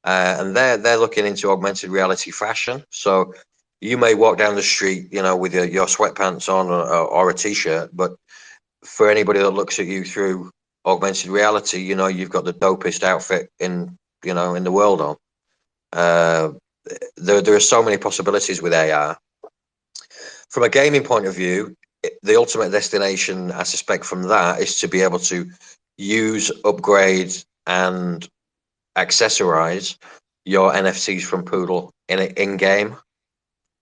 and they're looking into augmented reality fashion. So you may walk down the street, with your sweatpants on or a t-shirt, but for anybody that looks at you through augmented reality, you've got the dopest outfit in the world on. There are so many possibilities with AR. From a gaming point of view, the ultimate destination, I suspect, from that is to be able to use, upgrade, and accessorize your NFTs from Poodle in game,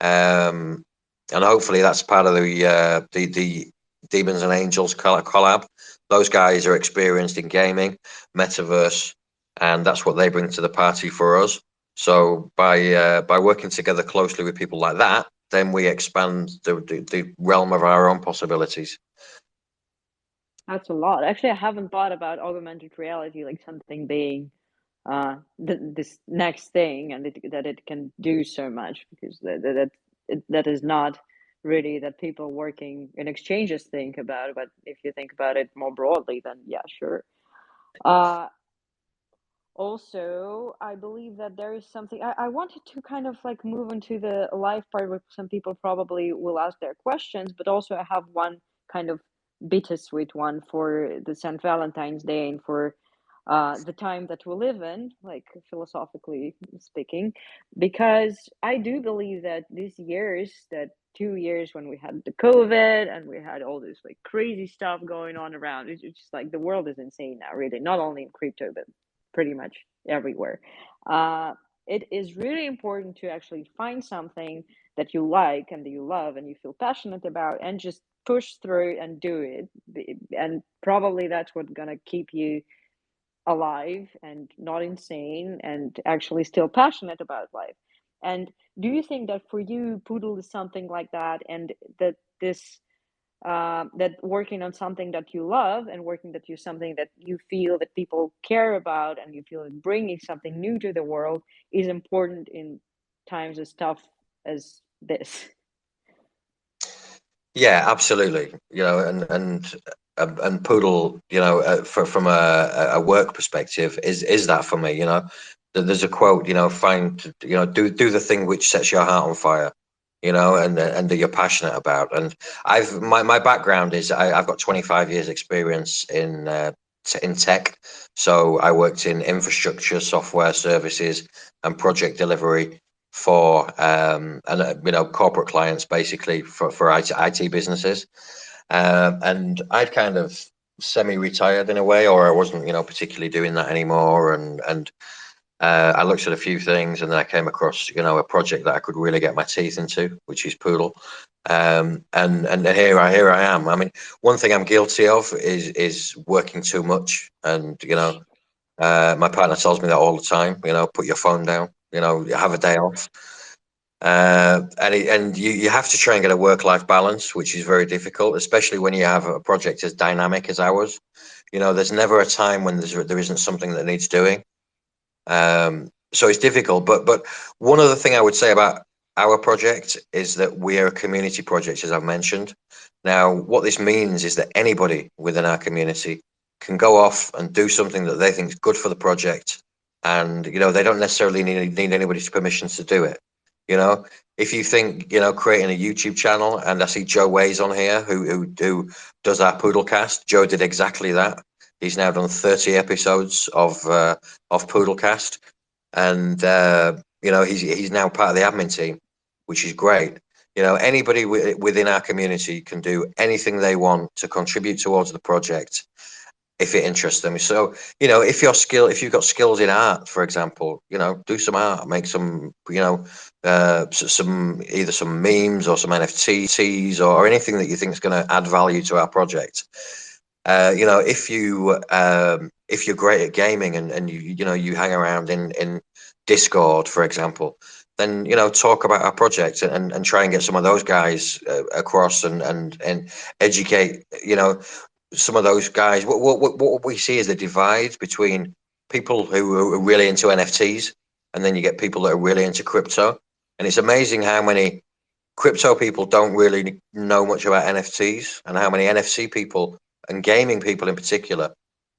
and hopefully that's part of the Demons and Angels collab. Those guys are experienced in gaming, metaverse, and that's what they bring to the party for us. So by working together closely with people like that, then we expand the realm of our own possibilities. That's a lot. Actually, I haven't thought about augmented reality like something being this next thing, and that it can do so much, because that is not really that people working in exchanges think about. But if you think about it more broadly, then yeah, sure. Uh, Also, I believe that there is something I wanted to kind of like move into the live part where some people probably will ask their questions, but also I have one kind of bittersweet one for the St. Valentine's Day and for the time that we live in, like philosophically speaking, because I do believe that these years, that 2 years when we had the COVID and we had all this like crazy stuff going on around, it's just like the world is insane now, really, not only in crypto, but pretty much everywhere. Uh, it is really important to actually find something that you like and that you love and you feel passionate about, and just push through and do it. And probably that's what's gonna keep you alive and not insane and actually still passionate about life. And do you think that for you, Poodle is something like that, and that this that working on something that you love and working that you something that you feel that people care about and you feel that bringing something new to the world is important in times as tough as this? Yeah, absolutely. And Poodle, from a work perspective, is that for me. There's a quote, do the thing which sets your heart on fire, and that you're passionate about. And my background is I've got 25 years experience in tech. So I worked in infrastructure, software services, and project delivery for corporate clients, basically for IT businesses. And I'd kind of semi-retired in a way, or I wasn't particularly doing that anymore. And I looked at a few things, and then I came across a project that I could really get my teeth into, which is Poodle. And here I am. I mean, one thing I'm guilty of is working too much, and my partner tells me that all the time. Put your phone down. Have a day off. And you have to try and get a work-life balance, which is very difficult, especially when you have a project as dynamic as ours. There's never a time when there isn't something that needs doing. So it's difficult. But one other thing I would say about our project is that we are a community project, as I've mentioned. Now, what this means is that anybody within our community can go off and do something that they think is good for the project, and they don't necessarily need anybody's permissions to do it. If you think creating a YouTube channel, and I see Joe Ways on here who does our Poodlecast. Joe did exactly that. He's now done 30 episodes of Poodlecast, and You know, he's now part of the admin team, which is great. You know, anybody within our community can do anything they want to contribute towards the project if it interests them. So, you know, if you've got skills in art, for example, you know, do some art, make some, you know, either some memes or some NFTs or anything that you think is going to add value to our project. You know, if you're great at gaming and you know, you hang around in Discord, for example, then, you know, talk about our project and try and get some of those guys across and educate, you know, some of those guys. What we see is the divide between people who are really into NFTs, and then you get people that are really into crypto. And it's amazing how many crypto people don't really know much about NFTs, and how many NFC people and gaming people in particular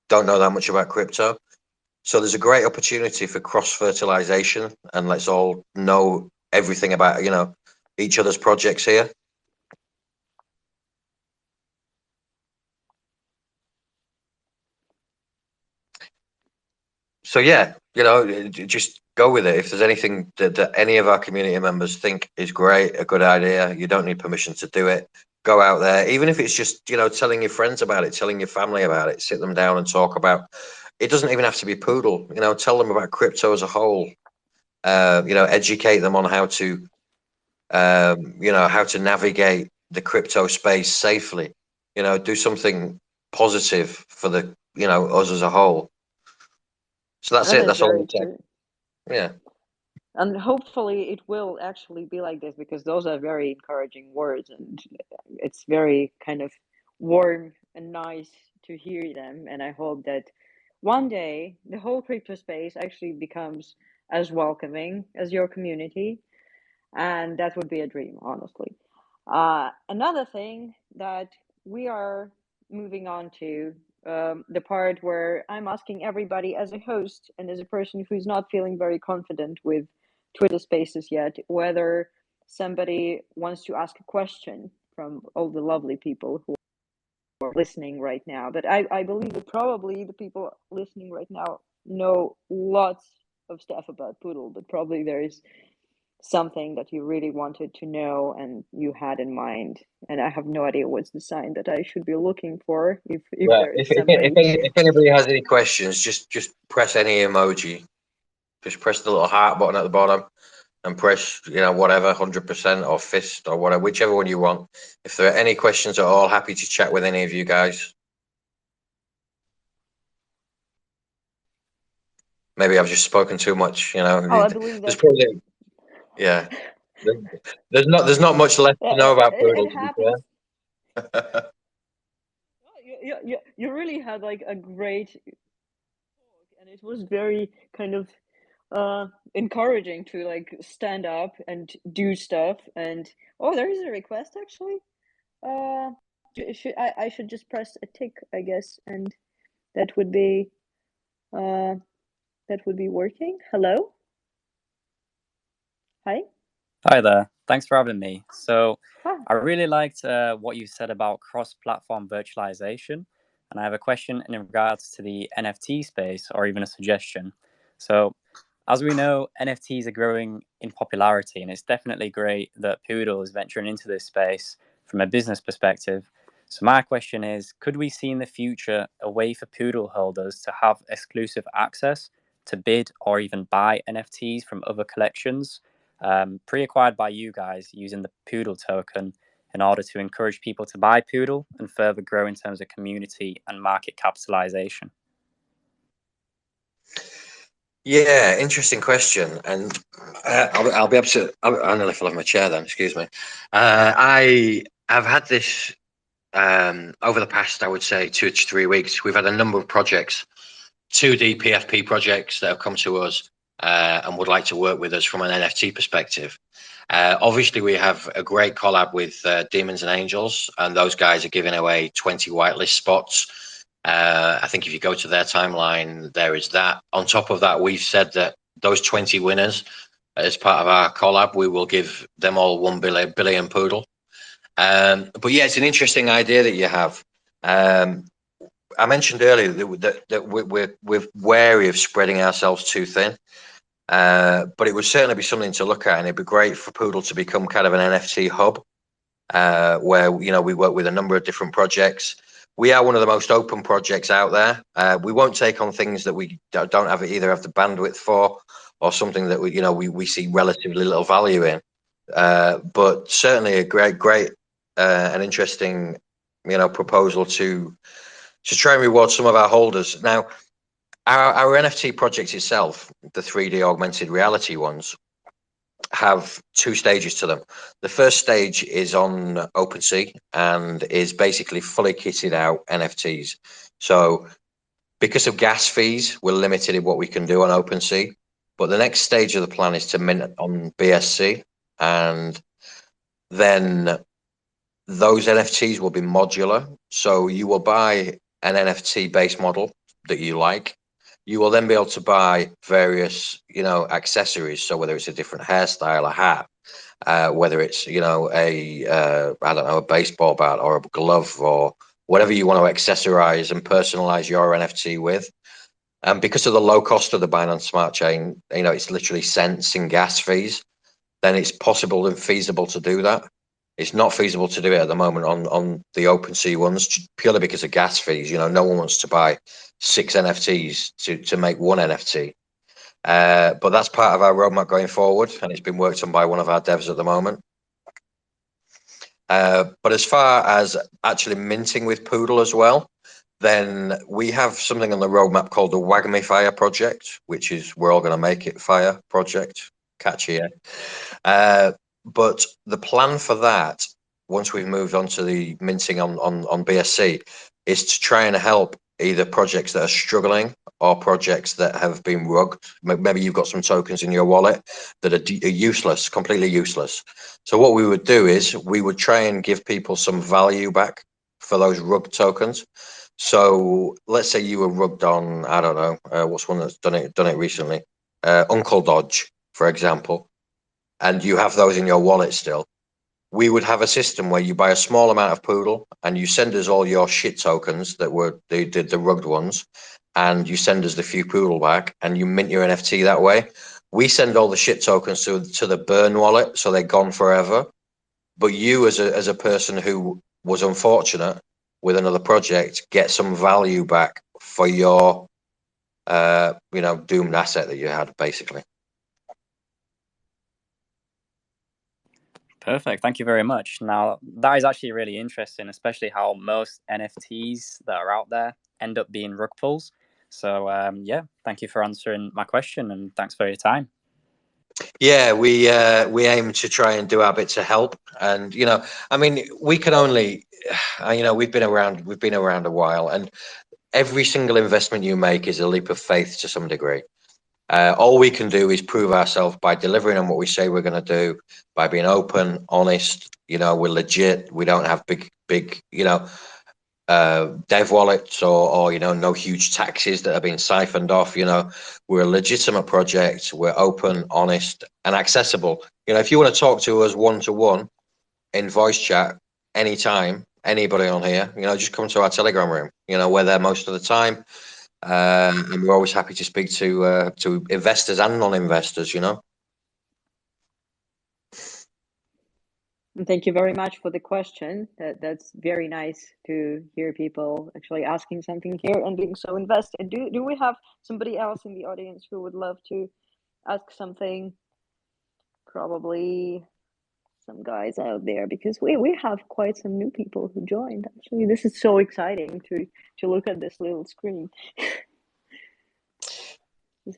don't know that much about crypto. So there's a great opportunity for cross fertilization, and let's all know everything about, you know, each other's projects here. So yeah, you know, just go with it. If there's anything that any of our community members think is great, a good idea, you don't need permission to do it. Go out there, even if it's just, you know, telling your friends about it, telling your family about it, sit them down and talk about. It doesn't even have to be Poodle. You know, tell them about crypto as a whole. You know, educate them on how to, you know, how to navigate the crypto space safely. You know, do something positive for the, you know, us as a whole. So that's That it. is That's all very I'm saying. true. Yeah. And hopefully it will actually be like this, because those are very encouraging words, and it's very kind of warm and nice to hear them. And I hope that one day the whole crypto space actually becomes as welcoming as your community, and that would be a dream, honestly. Another thing that we are moving on to, the part where I'm asking everybody as a host and as a person who's not feeling very confident with Twitter Spaces yet, whether somebody wants to ask a question from all the lovely people who are listening right now. But I believe that probably the people listening right now know lots of stuff about Poodle, but probably there is something that you really wanted to know and you had in mind, and I have no idea what's the sign that I should be looking for, if Yeah. there is somebody. If anybody has any questions, just press any emoji. Just press the little heart button at the bottom and press, you know, whatever, 100% or fist or whatever, whichever one you want. If there are any questions at all, happy to chat with any of you guys. Maybe I've just spoken too much, you know. Oh, I believe There's that. probably, yeah. There's not much left to know about It Poodle, to be happens. fair. You really had like a great talk, and it was very kind of encouraging to like stand up and do stuff. And oh, there is a request actually. uh I should just press a tick, I guess, and that would be uh working. Hello? Hi? Hi there. Thanks for having me. So, Hi. I really liked what you said about cross-platform virtualization, and I have a question in regards to the NFT space, or even a suggestion. So, as we know, NFTs are growing in popularity, and it's definitely great that Poodle is venturing into this space from a business perspective. So, my question is, could we see in the future a way for Poodle holders to have exclusive access to bid or even buy NFTs from other collections, pre-acquired by you guys using the Poodle token in order to encourage people to buy Poodle and further grow in terms of community and market capitalization? Yeah, interesting question, and I'll be able to. I'm gonna fall off my chair then. Excuse me. I have had this over the past, I would say, 2 to 3 weeks. We've had a number of projects, 2D PFP projects that have come to us and would like to work with us from an NFT perspective. Obviously, we have a great collab with Demons and Angels, and those guys are giving away 20 whitelist spots. I think if you go to their timeline, there is that. On top of that, we've said that those 20 winners, as part of our collab, we will give them all 1 billion Poodle. But yeah, it's an interesting idea that you have. I mentioned earlier that we're wary of spreading ourselves too thin. But it would certainly be something to look at, and it'd be great for Poodle to become kind of an NFT hub, where we work with a number of different projects. We are one of the most open projects out there. We won't take on things that we don't have the bandwidth for, or something that we see relatively little value in. But certainly a great and interesting proposal to try and reward some of our holders. Now, our NFT project itself, the 3D augmented reality ones, have two stages to them. The first stage is on OpenSea and is basically fully kitted out NFTs. So because of gas fees, we're limited in what we can do on OpenSea. But the next stage of the plan is to mint on BSC, and then those NFTs will be modular. So you will buy an NFT base model that you like. You will then be able to buy various, accessories. So whether it's a different hairstyle, a hat, whether it's, a baseball bat or a glove or whatever you want to accessorize and personalize your NFT with. And because of the low cost of the Binance Smart Chain, it's literally cents in gas fees, then it's possible and feasible to do that. It's not feasible to do it at the moment on the OpenSea ones, purely because of gas fees. No one wants to buy 6 NFTs to make one NFT. But that's part of our roadmap going forward, and it's been worked on by one of our devs at the moment. But as far as actually minting with Poodle as well, then we have something on the roadmap called the Wagme Fire project, which is We're All Gonna Make It Fire project. Catchy, yeah? But the plan for that, once we've moved on to the minting on BSC, is to try and help either projects that are struggling or projects that have been rugged. Maybe you've got some tokens in your wallet that are useless, completely useless. So what we would do is we would try and give people some value back for those rugged tokens. So let's say you were rugged on, I don't know, what's one that's done it recently? Uncle Dodge, for example, and you have those in your wallet still. We would have a system where you buy a small amount of Poodle and you send us all your shit tokens that were the rugged ones, and you send us the few Poodle back, and you mint your NFT that way. We send all the shit tokens to the burn wallet, so they're gone forever. But you, as a person who was unfortunate with another project, get some value back for your doomed asset that you had, basically. Perfect. Thank you very much. Now, that is actually really interesting, especially how most NFTs that are out there end up being rug pulls. So, yeah, thank you for answering my question, and thanks for your time. Yeah, we aim to try and do our bit to help, and we can only, we've been around a while, and every single investment you make is a leap of faith to some degree. All we can do is prove ourselves by delivering on what we say we're going to do, by being open, honest. We're legit. We don't have big, dev wallets or no huge taxes that are being siphoned off. We're a legitimate project. We're open, honest, and accessible. If you want to talk to us one-to-one in voice chat anytime, anybody on here, just come to our Telegram room. We're there most of the time. And we're always happy to speak to investors and non-investors, And thank you very much for the question. That's very nice to hear people actually asking something here and being so invested. Do we have somebody else in the audience who would love to ask something? Probably some guys out there, because we have quite some new people who joined. Actually, this is so exciting to look at this little screen.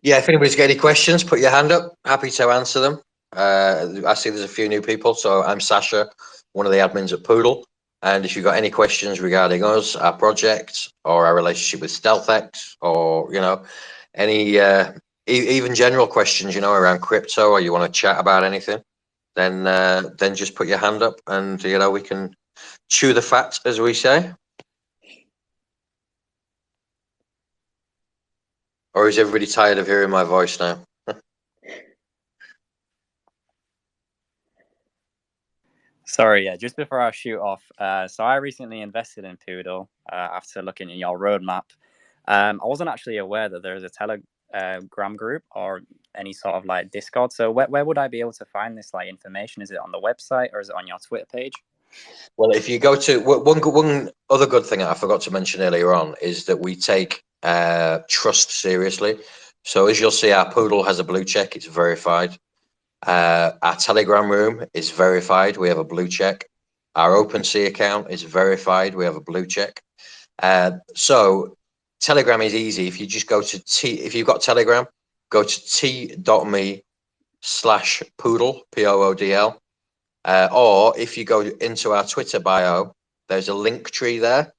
Yeah, if anybody's got any questions, put your hand up. Happy to answer them. I see there's a few new people. So I'm Sasha, one of the admins at Poodle. And if you've got any questions regarding us, our project, or our relationship with StealthEX, or any even general questions, around crypto, or you want to chat about anything, then just put your hand up, and we can chew the fat, as we say. Or is everybody tired of hearing my voice now? Sorry, yeah, just before I shoot off, so I recently invested in Poodle after looking at your roadmap. I wasn't actually aware that there is a Gram group or any sort of like Discord. So where would I be able to find this like information? Is it on the website or is it on your Twitter page? Well, if you go to one other good thing I forgot to mention earlier on is that we take trust seriously. So as you'll see, our Poodle has a blue check; it's verified. Our Telegram room is verified; we have a blue check. Our OpenSea account is verified; we have a blue check. So Telegram is easy. If you just go to if you've got Telegram, go to t.me/Poodl, Poodl. Or if you go into our Twitter bio, there's a link tree there,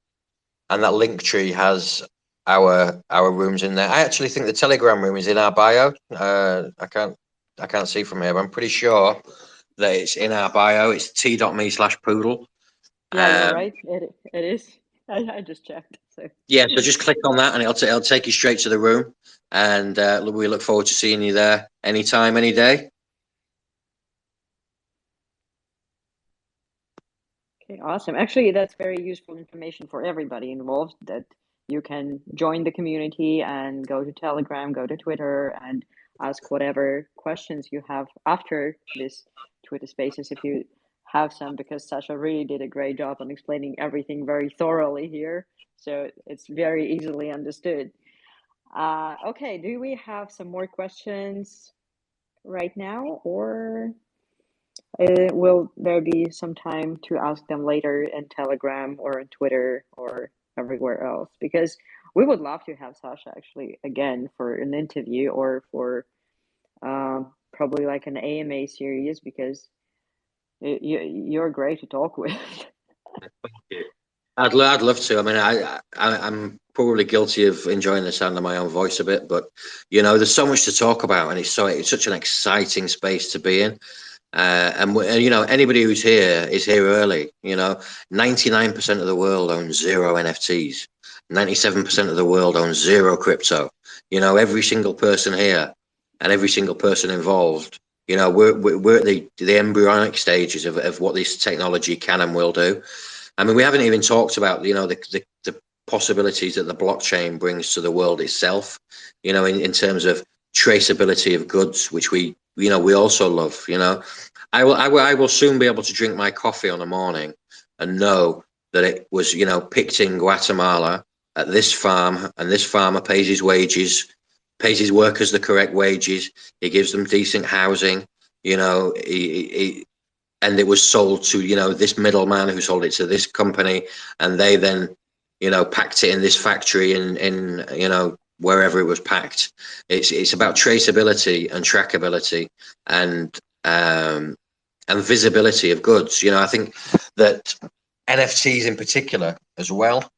and that link tree has our rooms in there. I actually think the Telegram room is in our bio. I can't see from here, but I'm pretty sure that it's in our bio. It's t.me/Poodl. Yeah, you're right. It is. I just checked. So Yeah, so just click on that, and it'll take you straight to the room. And we look forward to seeing you there anytime, any day. okay, awesome. Actually, that's very useful information for everybody involved. That you can join the community and go to Telegram, go to Twitter, and ask whatever questions you have after this Twitter Spaces if you have some, because Sasha really did a great job on explaining everything very thoroughly here. So it's very easily understood. Okay, do we have some more questions right now, or will there be some time to ask them later in Telegram or on Twitter or everywhere else? Because we would love to have Sasha actually again for an interview or for probably like an AMA series, because you're great to talk with. I'd love to. I mean, I'm probably guilty of enjoying the sound of my own voice a bit, but there's so much to talk about, and it's such an exciting space to be in. And anybody who's here is here early. 99% of the world owns zero NFTs. 97% of the world owns zero crypto. Every single person here and every single person involved. We're at the embryonic stages of what this technology can and will do. I mean, we haven't even talked about the possibilities that the blockchain brings to the world itself. In terms of traceability of goods, which we also love. I will soon be able to drink my coffee on a morning and know that it was picked in Guatemala at this farm, and this farmer pays his wages, pays his workers the correct wages, he gives them decent housing. And it was sold to this middleman who sold it to this company, and they then packed it in this factory in wherever it was packed. It's about traceability and trackability and visibility of goods. I think that NFTs in particular as well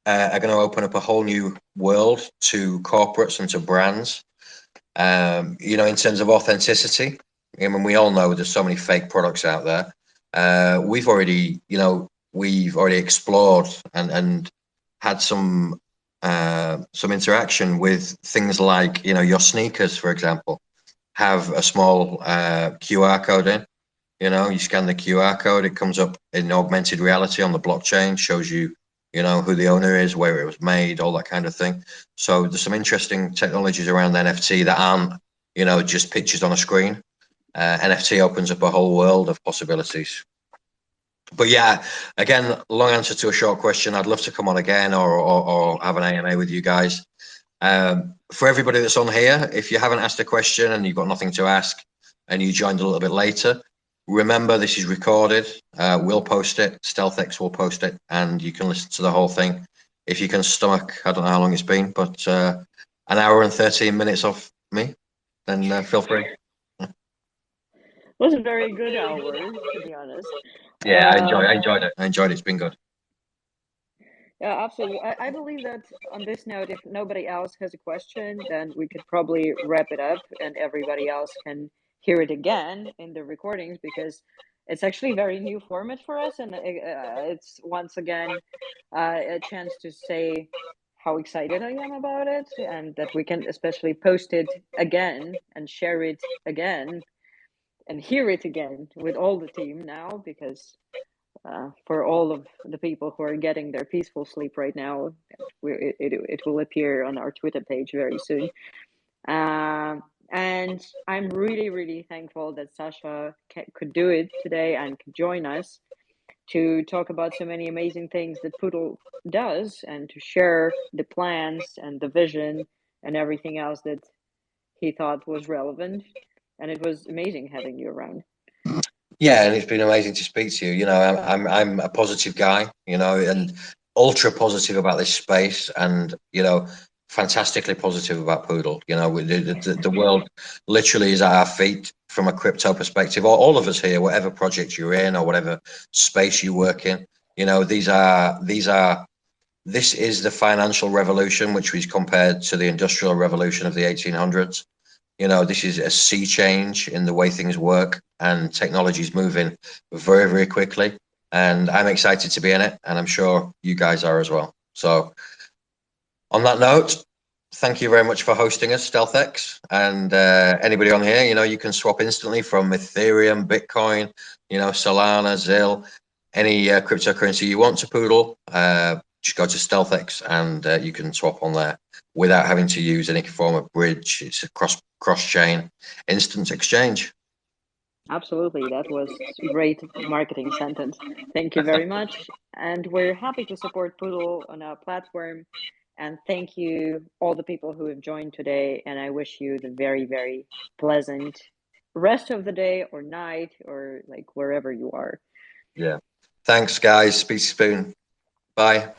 are going to open up a whole new world to corporates and to brands. In terms of authenticity. I mean, we all know there's so many fake products out there. We've already explored and had some interaction with things like your sneakers, for example, have a small QR code in. You scan the QR code, it comes up in augmented reality on the blockchain, shows you who the owner is, where it was made, all that kind of thing. So there's some interesting technologies around NFT that aren't just pictures on a screen. NFT opens up a whole world of possibilities. But yeah, again, long answer to a short question. I'd love to come on again or have an AMA with you guys. For everybody that's on here, if you haven't asked a question and you've got nothing to ask and you joined a little bit later, remember this is recorded. We'll post it. StealthEX will post it, and you can listen to the whole thing if you can stomach. I don't know how long it's been, but an hour and 13 minutes of me, then feel free. It was a very good hour, to be honest. Yeah, I enjoyed it. I enjoyed it. It's been good. Yeah, absolutely. I believe that on this note, if nobody else has a question, then we could probably wrap it up and everybody else can hear it again in the recordings, because it's actually a very new format for us. And it's once again a chance to say how excited I am about it, and that we can especially post it again and share it again and hear it again with all the team now, because for all of the people who are getting their peaceful sleep right now, it will appear on our Twitter page very soon. And I'm really, really thankful that Sasha could do it today and could join us to talk about so many amazing things that Poodle does and to share the plans and the vision and everything else that he thought was relevant. And it was amazing having you around. Yeah, and it's been amazing to speak to you. You know, I'm a positive guy, you know, and ultra positive about this space, and you know, fantastically positive about Poodle. You know, the world literally is at our feet from a crypto perspective. All of us here, whatever project you're in or whatever space you work in, you know, this is the financial revolution, which was compared to the industrial revolution of the 1800s. You know, this is a sea change in the way things work, and technology is moving very, very quickly. And I'm excited to be in it, and I'm sure you guys are as well. So, on that note, thank you very much for hosting us, StealthEX. And anybody on here, you know, you can swap instantly from Ethereum, Bitcoin, you know, Solana, ZIL, any cryptocurrency you want to Poodle. Just go to StealthEX and you can swap on there without having to use any form of bridge. It's a cross-chain instant exchange. Absolutely. That was a great marketing sentence. Thank you very much. And we're happy to support Poodle on our platform. And thank you, all the people who have joined today. And I wish you the very, very pleasant rest of the day or night or like wherever you are. Yeah. Thanks, guys. Speak soon. Bye.